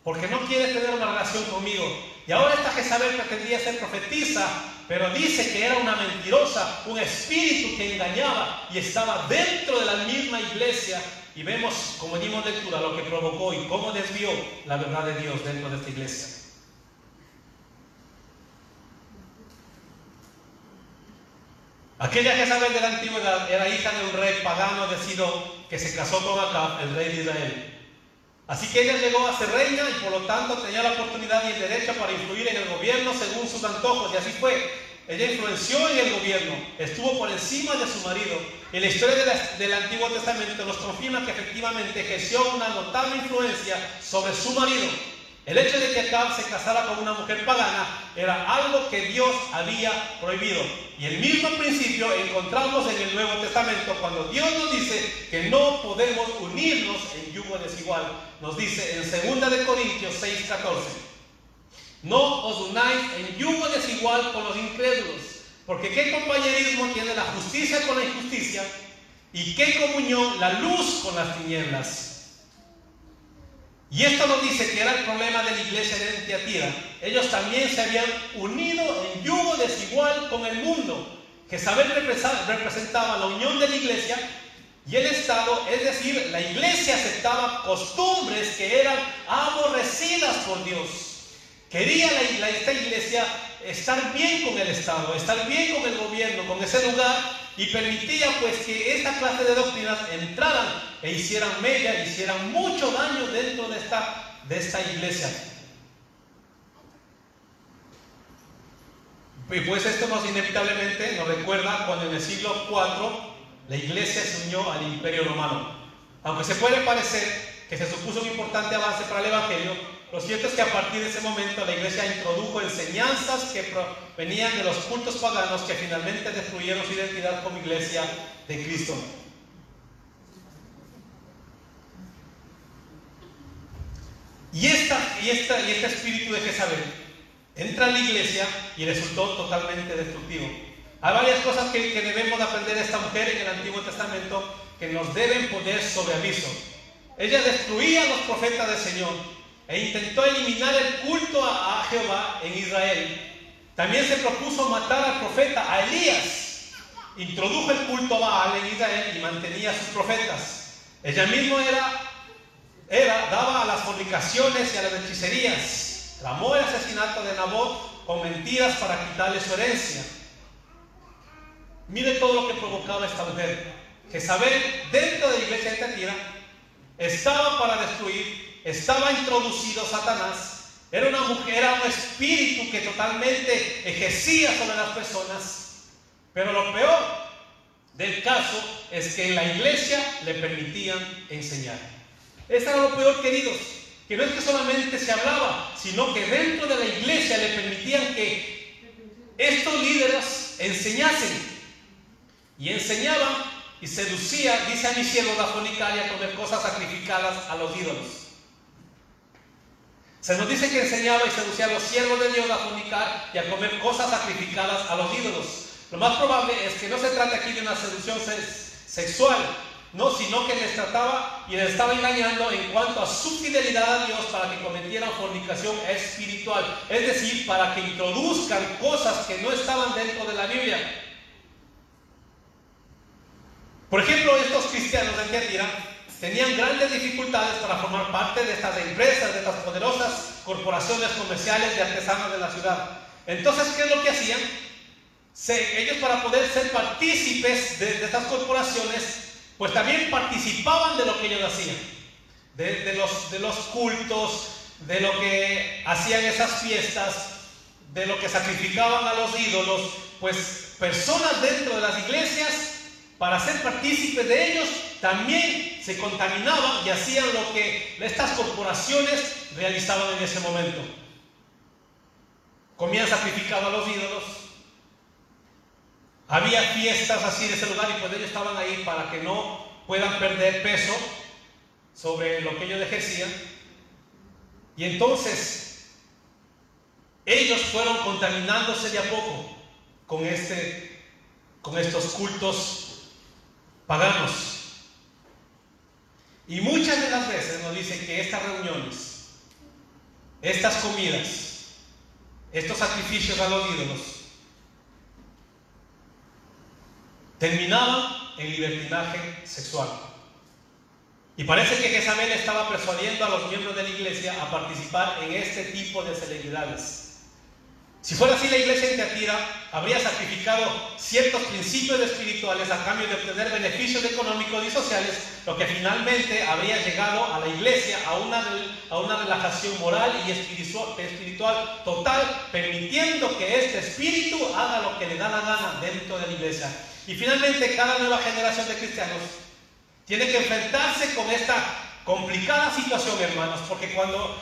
porque no quieres tener una relación conmigo. Y ahora esta Jezabel pretendía ser profetisa, pero dice que era una mentirosa, un espíritu que engañaba, y estaba dentro de la misma iglesia. Y vemos, como dimos lectura, lo que provocó y cómo desvió la verdad de Dios dentro de esta iglesia. Aquella Jezabel de la antigüedad era hija de un rey pagano de Sidón que se casó con Acab, el rey de Israel. Así que ella llegó a ser reina y por lo tanto tenía la oportunidad y el derecho para influir en el gobierno según sus antojos, y así fue. Ella influenció en el gobierno, estuvo por encima de su marido. Y la historia del Antiguo Testamento nos confirma que efectivamente ejerció una notable influencia sobre su marido. El hecho de que Acab se casara con una mujer pagana era algo que Dios había prohibido. Y el mismo principio encontramos en el Nuevo Testamento cuando Dios nos dice que no podemos unirnos en yugo desigual. Nos dice en 2 de Corintios 6:14. No os unáis en yugo desigual con los incrédulos, porque ¿qué compañerismo tiene la justicia con la injusticia? ¿Y qué comunión la luz con las tinieblas? Y esto nos dice que era el problema de la iglesia de Tiatira. Ellos también se habían unido en yugo desigual con el mundo. Jezabel representaba la unión de la iglesia y el Estado, es decir, la iglesia aceptaba costumbres que eran aborrecidas por Dios. Quería esta iglesia estar bien con el Estado, estar bien con el gobierno, con ese lugar, y permitía pues que esta clase de doctrinas entraran e hicieran mella, hicieran mucho daño dentro de esta iglesia. Y pues esto inevitablemente nos recuerda cuando en el siglo IV la iglesia se unió al Imperio Romano. Aunque se puede parecer que se supuso un importante avance para el Evangelio, lo cierto es que a partir de ese momento la iglesia introdujo enseñanzas que provenían de los cultos paganos que finalmente destruyeron su identidad como iglesia de Cristo. Y este espíritu de Jezabel entra en la iglesia y resultó totalmente destructivo. Hay varias cosas que debemos aprender de esta mujer en el Antiguo Testamento que nos deben poner sobre aviso. Ella destruía a los profetas del Señor e intentó eliminar el culto a Jehová en Israel. También se propuso matar al profeta, a Elías. Introdujo el culto a Baal en Israel y mantenía a sus profetas. Ella misma daba a las fornicaciones y a las hechicerías. Tramó el asesinato de Nabot con mentiras para quitarle su herencia. Mire todo lo que provocaba esta mujer. Jezabel, dentro de la iglesia de Tiatira, estaba para destruir. Estaba introducido Satanás. Era una mujer, era un espíritu que totalmente ejercía sobre las personas. Pero lo peor del caso es que en la iglesia le permitían enseñar. Eso era lo peor, queridos, que no es que solamente se hablaba, sino que dentro de la iglesia le permitían que estos líderes enseñasen. Y enseñaban y seducían, dice a mis siervos a fornicar y a comer cosas sacrificadas a los ídolos. Se nos dice que enseñaba y seducía a los siervos de Dios a fornicar y a comer cosas sacrificadas a los ídolos. Lo más probable es que no se trate aquí de una seducción sexual, no, sino que les trataba y les estaba engañando en cuanto a su fidelidad a Dios para que cometieran fornicación espiritual, es decir, para que introduzcan cosas que no estaban dentro de la Biblia. Por ejemplo, estos cristianos de Tiatira tenían grandes dificultades para formar parte de estas empresas, de estas poderosas corporaciones comerciales de artesanos de la ciudad. Entonces, ¿qué es lo que hacían? Ellos, para poder ser partícipes de estas corporaciones, pues también participaban de lo que ellos hacían, de los cultos, de lo que hacían esas fiestas, de lo que sacrificaban a los ídolos. Pues personas dentro de las iglesias, para ser partícipes de ellos, también se contaminaban y hacían lo que estas corporaciones realizaban en ese momento. Comían sacrificado a los ídolos. Había fiestas así en ese lugar y pues ellos estaban ahí para que no puedan perder peso sobre lo que ellos ejercían. Y entonces ellos fueron contaminándose de a poco con estos cultos paganos. Y muchas de las veces nos dicen que estas reuniones, estas comidas, estos sacrificios a los ídolos terminaban en libertinaje sexual. Y parece que Jezabel estaba persuadiendo a los miembros de la iglesia a participar en este tipo de celebridades. Si fuera así, la iglesia en Tiatira habría sacrificado ciertos principios espirituales a cambio de obtener beneficios económicos y sociales, lo que finalmente habría llegado a la iglesia a una relajación moral y espiritual total, permitiendo que este espíritu haga lo que le da la gana dentro de la iglesia. Y finalmente, cada nueva generación de cristianos tiene que enfrentarse con esta complicada situación, hermanos, porque cuando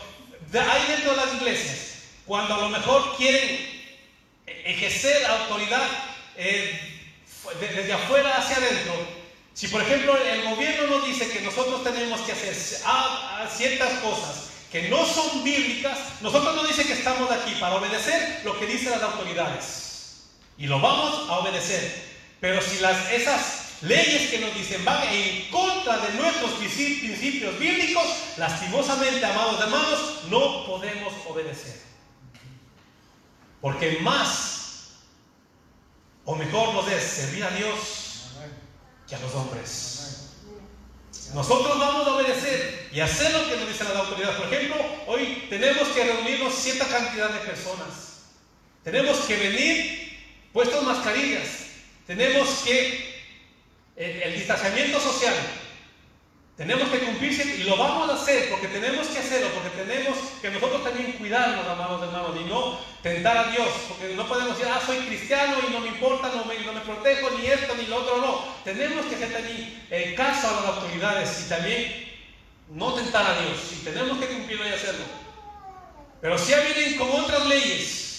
hay dentro de las iglesias, cuando a lo mejor quieren ejercer autoridad desde afuera hacia adentro, si por ejemplo el gobierno nos dice que nosotros tenemos que hacer ciertas cosas que no son bíblicas, nosotros nos dice que estamos aquí para obedecer lo que dicen las autoridades y lo vamos a obedecer. Pero si esas leyes que nos dicen van en contra de nuestros principios bíblicos, lastimosamente, amados hermanos, no podemos obedecer. Porque más o mejor nos es servir a Dios que a los hombres. Nosotros vamos a obedecer y hacer lo que nos dicen las autoridades. Por ejemplo, hoy tenemos que reunirnos cierta cantidad de personas. Tenemos que venir puestos mascarillas. Tenemos que el distanciamiento social. Tenemos que cumplirse y lo vamos a hacer porque tenemos que hacerlo, porque tenemos que nosotros también cuidarnos, amados hermanos, y no tentar a Dios, porque no podemos decir, soy cristiano y no me importa, no me protejo, ni esto ni lo otro, no. Tenemos que hacer también caso a las autoridades y también no tentar a Dios, y tenemos que cumplirlo y hacerlo. Pero si vienen con otras leyes,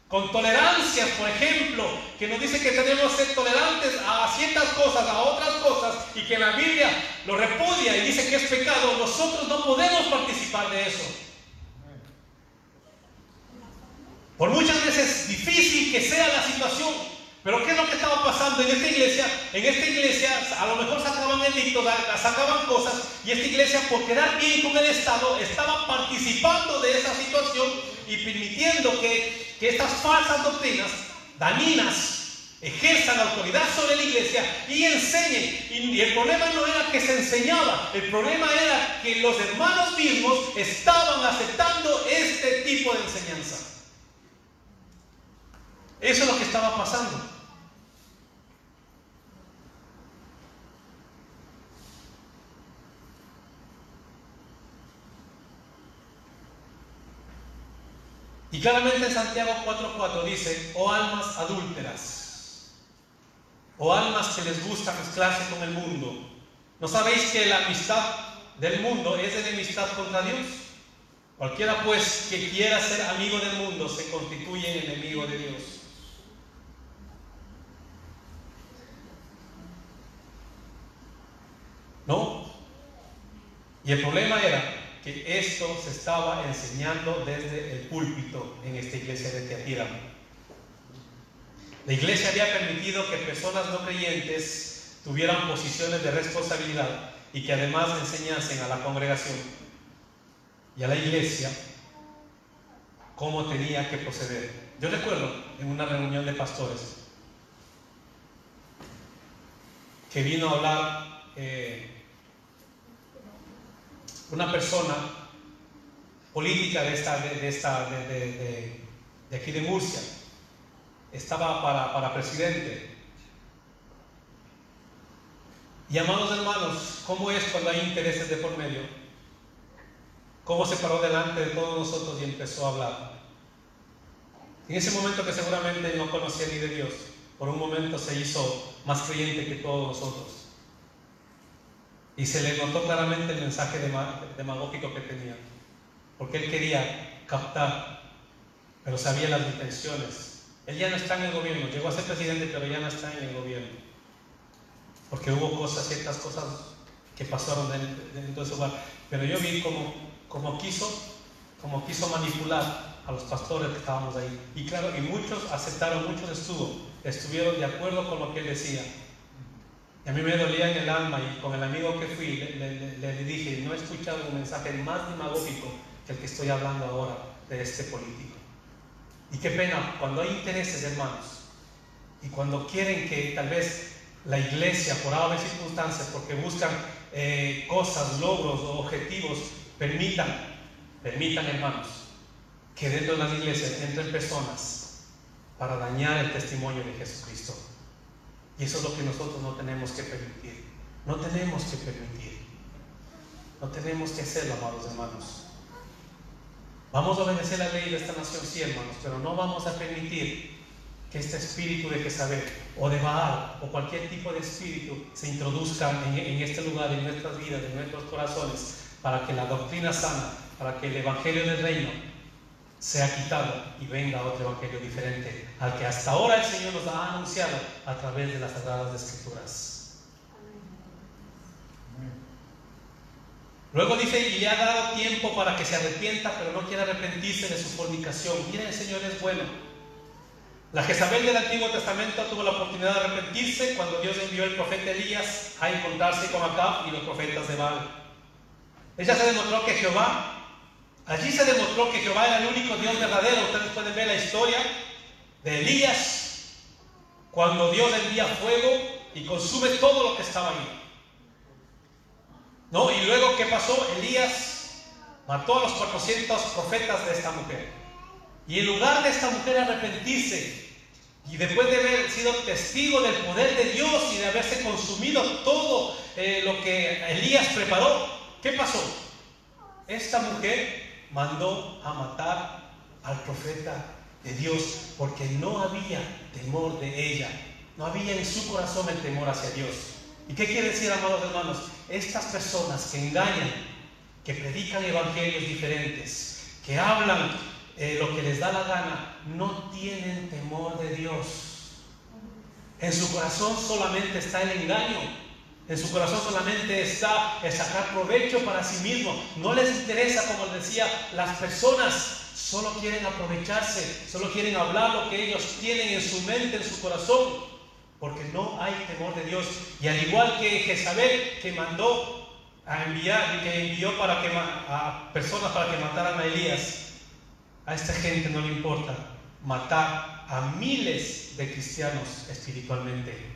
con tolerancias, por ejemplo, que nos dice que tenemos que ser tolerantes a ciertas cosas, a otras cosas, y que la Biblia lo repudia y dice que es pecado, nosotros no podemos participar de eso. Por muchas veces difícil que sea la situación, pero ¿qué es lo que estaba pasando en esta iglesia? En esta iglesia a lo mejor sacaban edictos, sacaban cosas, y esta iglesia, por quedar bien con el Estado, estaba participando de esa situación y permitiendo que estas falsas doctrinas dañinas ejerzan autoridad sobre la iglesia y enseñen. Y el problema no era que se enseñaba, el problema era que los hermanos mismos estaban aceptando este tipo de enseñanza. Eso es lo que estaba pasando. Y claramente en Santiago 4:4 dice: oh almas adúlteras, o almas que les gusta mezclarse con el mundo. ¿No sabéis que la amistad del mundo es enemistad contra Dios? Cualquiera pues que quiera ser amigo del mundo se constituye en enemigo de Dios. ¿No? Y el problema era que esto se estaba enseñando desde el púlpito en esta iglesia de Tiatira. La iglesia había permitido que personas no creyentes tuvieran posiciones de responsabilidad y que además enseñasen a la congregación y a la iglesia cómo tenía que proceder. Yo recuerdo en una reunión de pastores que vino a hablar una persona política de aquí de Murcia. Estaba para presidente. Y amados hermanos, ¿cómo es cuando hay intereses de por medio? ¿Cómo se paró delante de todos nosotros y empezó a hablar? En ese momento que seguramente no conocía ni de Dios, por un momento se hizo más creyente que todos nosotros. Y se le notó claramente el mensaje demagógico que tenía, porque él quería captar, pero sabía las intenciones. Él ya no está en el gobierno, llegó a ser presidente, pero ya no está en el gobierno, porque hubo ciertas cosas que pasaron dentro de su hogar. Pero yo vi como quiso manipular a los pastores que estábamos ahí. Y claro, y muchos aceptaron, muchos estuvieron de acuerdo con lo que él decía. Y a mí me dolía en el alma, y con el amigo que fui le dije: no he escuchado un mensaje más demagógico que el que estoy hablando ahora de este político. Y qué pena cuando hay intereses, hermanos, y cuando quieren que tal vez la iglesia, por ahora circunstancias, porque buscan cosas, logros o objetivos, permitan, hermanos, que dentro de las iglesias entren personas para dañar el testimonio de Jesucristo. Y eso es lo que nosotros no tenemos que permitir. No tenemos que permitir. No tenemos que hacerlo, amados hermanos. Vamos a obedecer la ley de esta nación, sí, hermanos, pero no vamos a permitir que este espíritu de Jezabel o de Baal o cualquier tipo de espíritu se introduzca en este lugar, en nuestras vidas, en nuestros corazones, para que la doctrina sana, para que el evangelio del reino sea quitado y venga otro evangelio diferente al que hasta ahora el Señor nos ha anunciado a través de las Sagradas Escrituras. Luego dice: y le ha dado tiempo para que se arrepienta, pero no quiere arrepentirse de su fornicación. Miren, el Señor es bueno. La Jezabel del Antiguo Testamento tuvo la oportunidad de arrepentirse cuando Dios envió al profeta Elías a encontrarse con Acab y los profetas de Baal. Ella se demostró que allí se demostró que Jehová era el único Dios verdadero. Ustedes pueden ver la historia de Elías, cuando Dios envía fuego y consume todo lo que estaba ahí. ¿No? Y luego, ¿qué pasó? Elías mató a los 400 profetas de esta mujer. Y en lugar de esta mujer arrepentirse, y después de haber sido testigo del poder de Dios y de haberse consumido todo lo que Elías preparó, ¿qué pasó? Esta mujer mandó a matar al profeta de Dios, porque no había temor de ella. No había en su corazón el temor hacia Dios. ¿Y qué quiere decir, amados hermanos? Estas personas que engañan, que predican evangelios diferentes, que hablan lo que les da la gana, no tienen temor de Dios. En su corazón solamente está el engaño. En su corazón solamente está el sacar provecho para sí mismo. No les interesa, como les decía, las personas solo quieren aprovecharse, solo quieren hablar lo que ellos tienen en su mente, en su corazón, porque no hay temor de Dios. Y al igual que Jezabel, que mandó a enviar, que envió a personas para que mataran a Elías, a esta gente no le importa matar a miles de cristianos espiritualmente.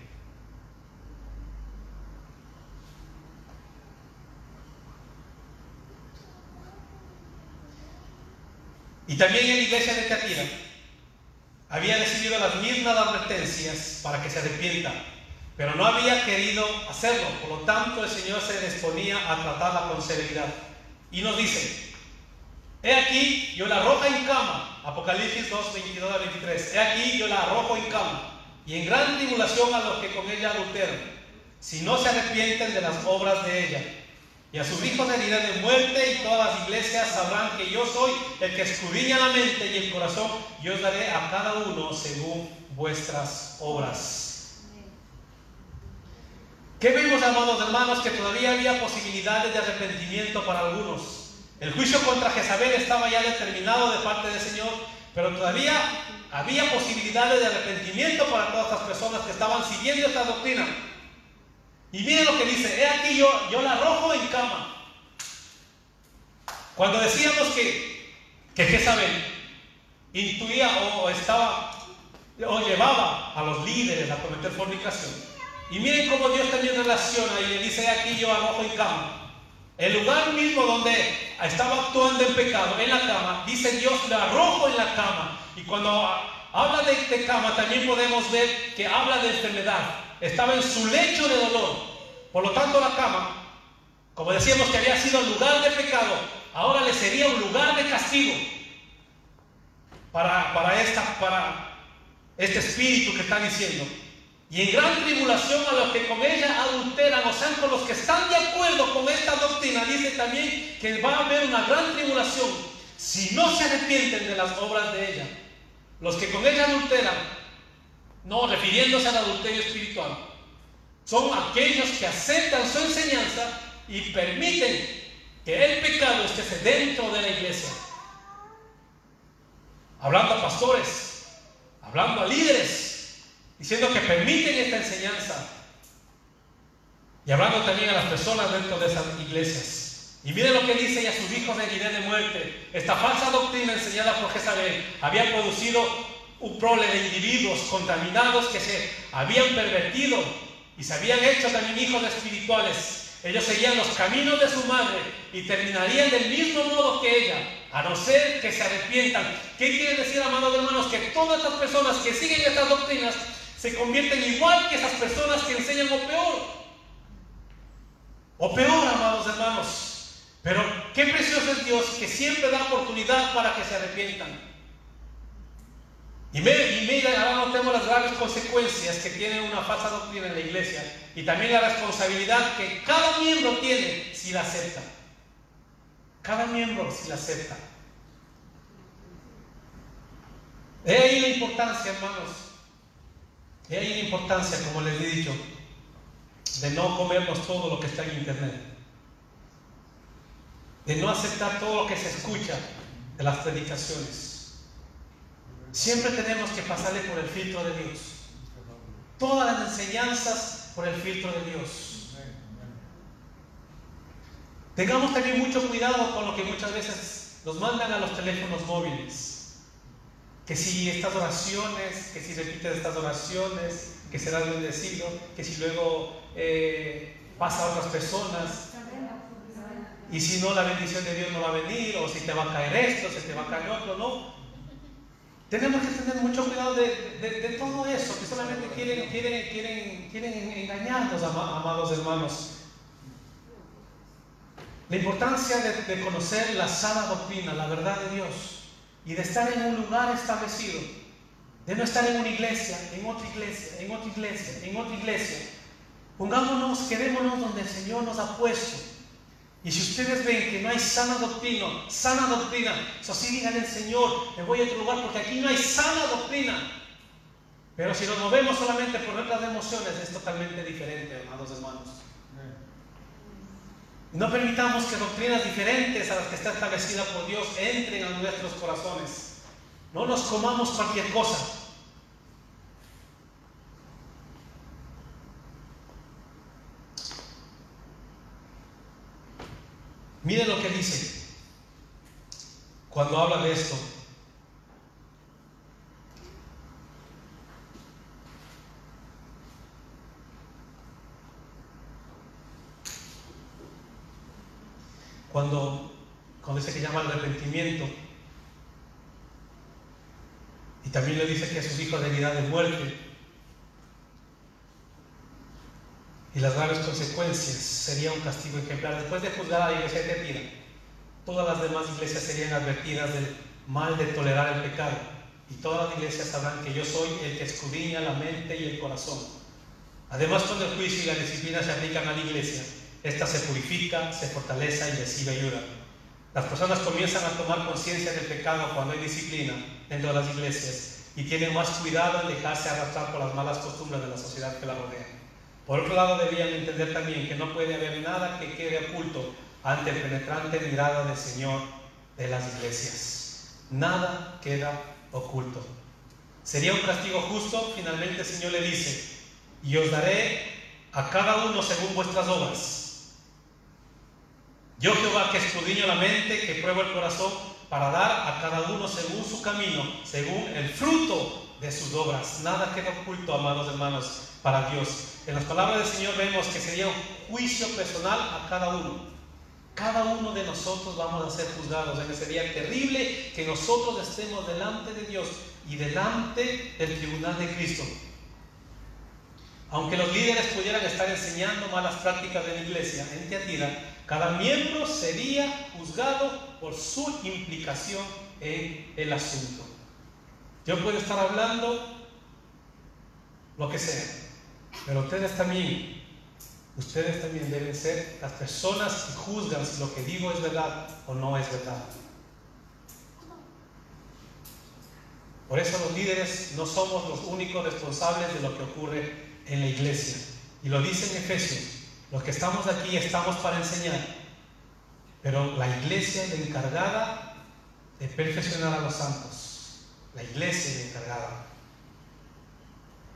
Y también en la iglesia de Tiatira había recibido las mismas advertencias para que se arrepienta, pero no había querido hacerlo. Por lo tanto, el Señor se disponía a tratarla con severidad. Y nos dice: he aquí, yo la arrojo en cama. Apocalipsis 2, 22 a 23. He aquí, yo la arrojo en cama. y en gran tribulación a los que con ella adulteran, si no se arrepienten de las obras de ella. Y a sus hijos heriré de muerte, y todas las iglesias sabrán que yo soy el que escudriña la mente y el corazón, y os daré a cada uno según vuestras obras. ¿Qué vemos, amados hermanos? Que todavía había posibilidades de arrepentimiento para algunos. El juicio contra Jezabel estaba ya determinado de parte del Señor, pero todavía había posibilidades de arrepentimiento para todas estas personas que estaban siguiendo esta doctrina. Y miren lo que dice: he aquí yo la arrojo en cama. Cuando decíamos que Jezabel intuía o llevaba a los líderes a cometer fornicación, y miren cómo Dios también relaciona y le dice: he aquí yo arrojo en cama. El lugar mismo donde estaba actuando en pecado, en la cama, dice Dios, le arrojo en la cama. Y cuando habla de cama, también podemos ver que habla de enfermedad. Estaba en su lecho de dolor. Por lo tanto, la cama, como decíamos que había sido lugar de pecado, ahora le sería un lugar de castigo para este espíritu que está diciendo. Y en gran tribulación a los que con ella adulteran, o sea, con los que están de acuerdo con esta doctrina, dice también que va a haber una gran tribulación si no se arrepienten de las obras de ella. Los que con ella adulteran, no refiriéndose al adulterio espiritual, son aquellos que aceptan su enseñanza y permiten que el pecado esté dentro de la iglesia. Hablando a pastores, hablando a líderes, diciendo que permiten esta enseñanza, y hablando también a las personas dentro de esas iglesias. Y miren lo que dice: y a sus hijos heriré de muerte. Esta falsa doctrina enseñada por Jezabel había producido un prole de individuos contaminados que se habían pervertido y se habían hecho también hijos espirituales. Ellos seguían los caminos de su madre y terminarían del mismo modo que ella, a no ser que se arrepientan. ¿Qué quiere decir, amados hermanos? Que todas estas personas que siguen estas doctrinas se convierten igual que esas personas que enseñan, o peor. O peor, amados hermanos. Pero qué precioso es Dios, que siempre da oportunidad para que se arrepientan. Y mira, ahora notemos las graves consecuencias que tiene una falsa doctrina en la iglesia, y también la responsabilidad que cada miembro tiene si la acepta. Cada miembro si la acepta. He ahí la importancia, hermanos. He ahí la importancia, como les he dicho, de no comernos todo lo que está en internet, de no aceptar todo lo que se escucha de las predicaciones. Siempre tenemos que pasarle por el filtro de Dios. Todas las enseñanzas por el filtro de Dios. Tengamos también mucho cuidado con lo que muchas veces nos mandan a los teléfonos móviles. Que si estas oraciones, que si repites estas oraciones, que serás bendecido, que si luego pasa a otras personas, y si no, la bendición de Dios no va a venir, o si te va a caer esto, si te va a caer otro, no. Tenemos que tener mucho cuidado de todo eso, que solamente quieren engañarnos, amados hermanos. La importancia de conocer la sana doctrina, la verdad de Dios, y de estar en un lugar establecido, de no estar en una iglesia, en otra iglesia, en otra iglesia, en otra iglesia. Pongámonos, quedémonos donde el Señor nos ha puesto. Y si ustedes ven que no hay sana doctrina, eso sí, díganle al Señor: me voy a otro lugar porque aquí no hay sana doctrina. Pero si nos movemos solamente por nuestras emociones, es totalmente diferente, amados hermanos. No permitamos que doctrinas diferentes a las que está establecida por Dios entren a nuestros corazones. No nos comamos cualquier cosa. Miren lo que dice cuando habla de esto. Cuando dice que llama al arrepentimiento, y también le dice que a sus hijos le herirá de muerte, y las graves consecuencias sería un castigo ejemplar. Después de juzgar a la iglesia de Tiatira, todas las demás iglesias serían advertidas del mal de tolerar el pecado. y todas las iglesias sabrán que yo soy el que escudriña la mente y el corazón. Además, cuando el juicio y la disciplina se aplican a la iglesia, ésta se purifica, se fortalece y recibe ayuda. Las personas comienzan a tomar conciencia del pecado cuando hay disciplina dentro de las iglesias y tienen más cuidado en dejarse arrastrar por las malas costumbres de la sociedad que la rodea. Por otro lado, debían entender también que no puede haber nada que quede oculto ante el penetrante mirada del Señor de las iglesias. Nada queda oculto. ¿Sería un castigo justo? Finalmente el Señor le dice: y os daré a cada uno según vuestras obras. Yo, Jehová, que escudriño la mente, que pruebo el corazón, para dar a cada uno según su camino, según el fruto de sus obras. Nada queda oculto, amados hermanos, para Dios. En las palabras del Señor vemos que sería un juicio personal a cada uno. Cada uno de nosotros vamos a ser juzgados en ese día terrible, que nosotros estemos delante de Dios y delante del tribunal de Cristo. Aunque los líderes pudieran estar enseñando malas prácticas de la iglesia en Tiatira, cada miembro sería juzgado por su implicación en el asunto. Yo puedo estar hablando lo que sea, pero ustedes también deben ser las personas que juzgan si lo que digo es verdad o no es verdad. Por eso los líderes no somos los únicos responsables de lo que ocurre en la iglesia. Y lo dice en Efesios: los que estamos aquí estamos para enseñar, pero la iglesia es la encargada de perfeccionar a los santos. La iglesia es la encargada.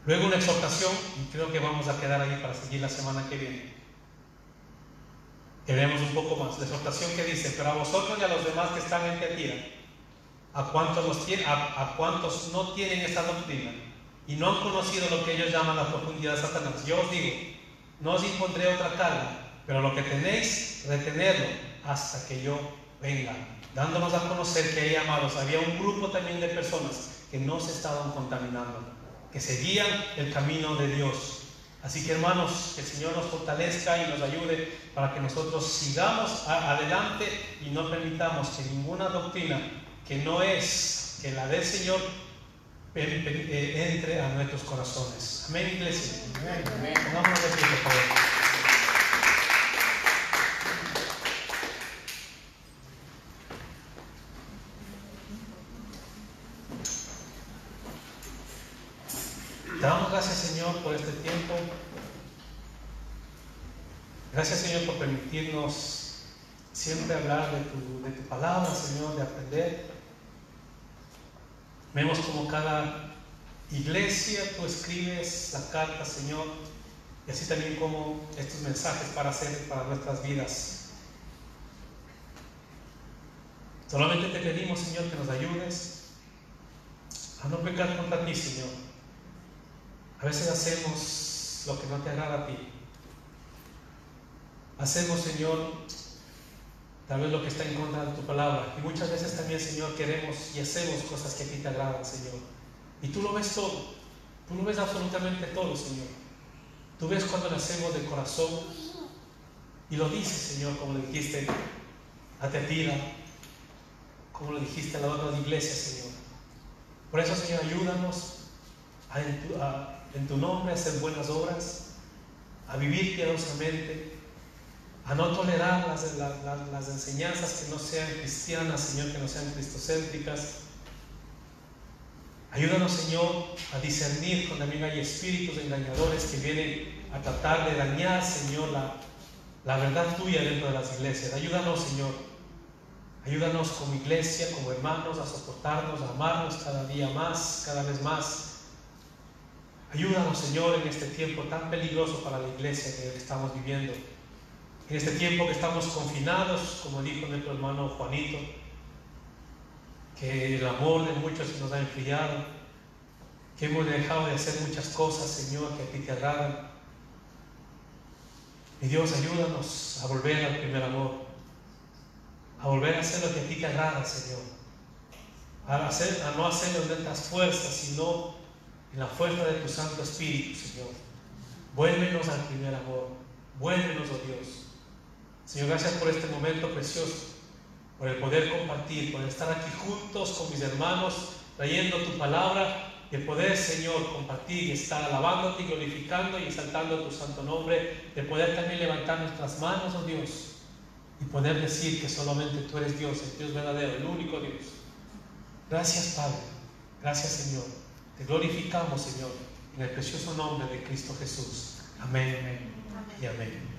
Luego una exhortación, y creo que vamos a quedar ahí para seguir la semana que viene. Que veamos un poco más. La exhortación que dice: pero a vosotros y a los demás que están en Tiatira, a cuantos no tienen esta doctrina y no han conocido lo que ellos llaman la profundidad de Satanás, yo os digo, no os impondré otra carga, pero lo que tenéis, retenerlo hasta que yo venga. Dándonos a conocer que ahí, amados, había un grupo también de personas que no se estaban contaminando, que seguían el camino de Dios. Así que, hermanos, que el Señor nos fortalezca y nos ayude para que nosotros sigamos adelante y no permitamos que ninguna doctrina que no es que la del Señor entre a nuestros corazones. Amén, iglesia. Amén. Pongámonos de pie, por favor. Te damos gracias, Señor, por este tiempo. Gracias, Señor, por permitirnos siempre hablar de tu palabra, Señor, de aprender. Vemos como cada iglesia tú escribes la carta, Señor, y así también como estos mensajes para hacer para nuestras vidas. Solamente te pedimos, Señor, que nos ayudes a no pecar contra ti, Señor. A veces hacemos lo que no te agrada a ti. Hacemos, Señor, tal vez lo que está en contra de tu palabra. Y muchas veces también, Señor, queremos y hacemos cosas que a ti te agradan, Señor. Y tú lo ves todo. Tú lo ves absolutamente todo, Señor. Tú ves cuando lo hacemos de corazón. Y lo dices, Señor, como le dijiste a Tiatira, como le dijiste a las otras iglesias, Señor. Por eso, Señor, ayúdanos en tu nombre a hacer buenas obras, a vivir piadosamente, a no tolerar las enseñanzas que no sean cristianas, Señor, que no sean cristocéntricas. Ayúdanos, Señor, a discernir cuando también hay espíritus engañadores que vienen a tratar de dañar, Señor, la verdad tuya dentro de las iglesias. Ayúdanos, Señor. Ayúdanos como iglesia, como hermanos, a soportarnos, a amarnos cada día más, cada vez más. Ayúdanos, Señor, en este tiempo tan peligroso para la iglesia que estamos viviendo. En este tiempo que estamos confinados, como dijo nuestro hermano Juanito, que el amor de muchos nos ha enfriado, que hemos dejado de hacer muchas cosas, Señor, que a ti te agradan. Mi Dios, ayúdanos a volver al primer amor, a volver a hacer lo que a ti te agrada, Señor, a no hacerlo en nuestras fuerzas, sino en la fuerza de tu Santo Espíritu, Señor. Vuélvenos al primer amor, vuélvenos, oh Dios. Señor, gracias por este momento precioso, por el poder compartir, por estar aquí juntos con mis hermanos trayendo tu palabra, de poder, Señor, compartir y estar alabándote, glorificando y exaltando tu santo nombre, de poder también levantar nuestras manos, oh Dios, y poder decir que solamente tú eres Dios, el Dios verdadero, el único Dios. Gracias, Padre. Gracias, Señor. Te glorificamos, Señor, en el precioso nombre de Cristo Jesús. Amén y amén.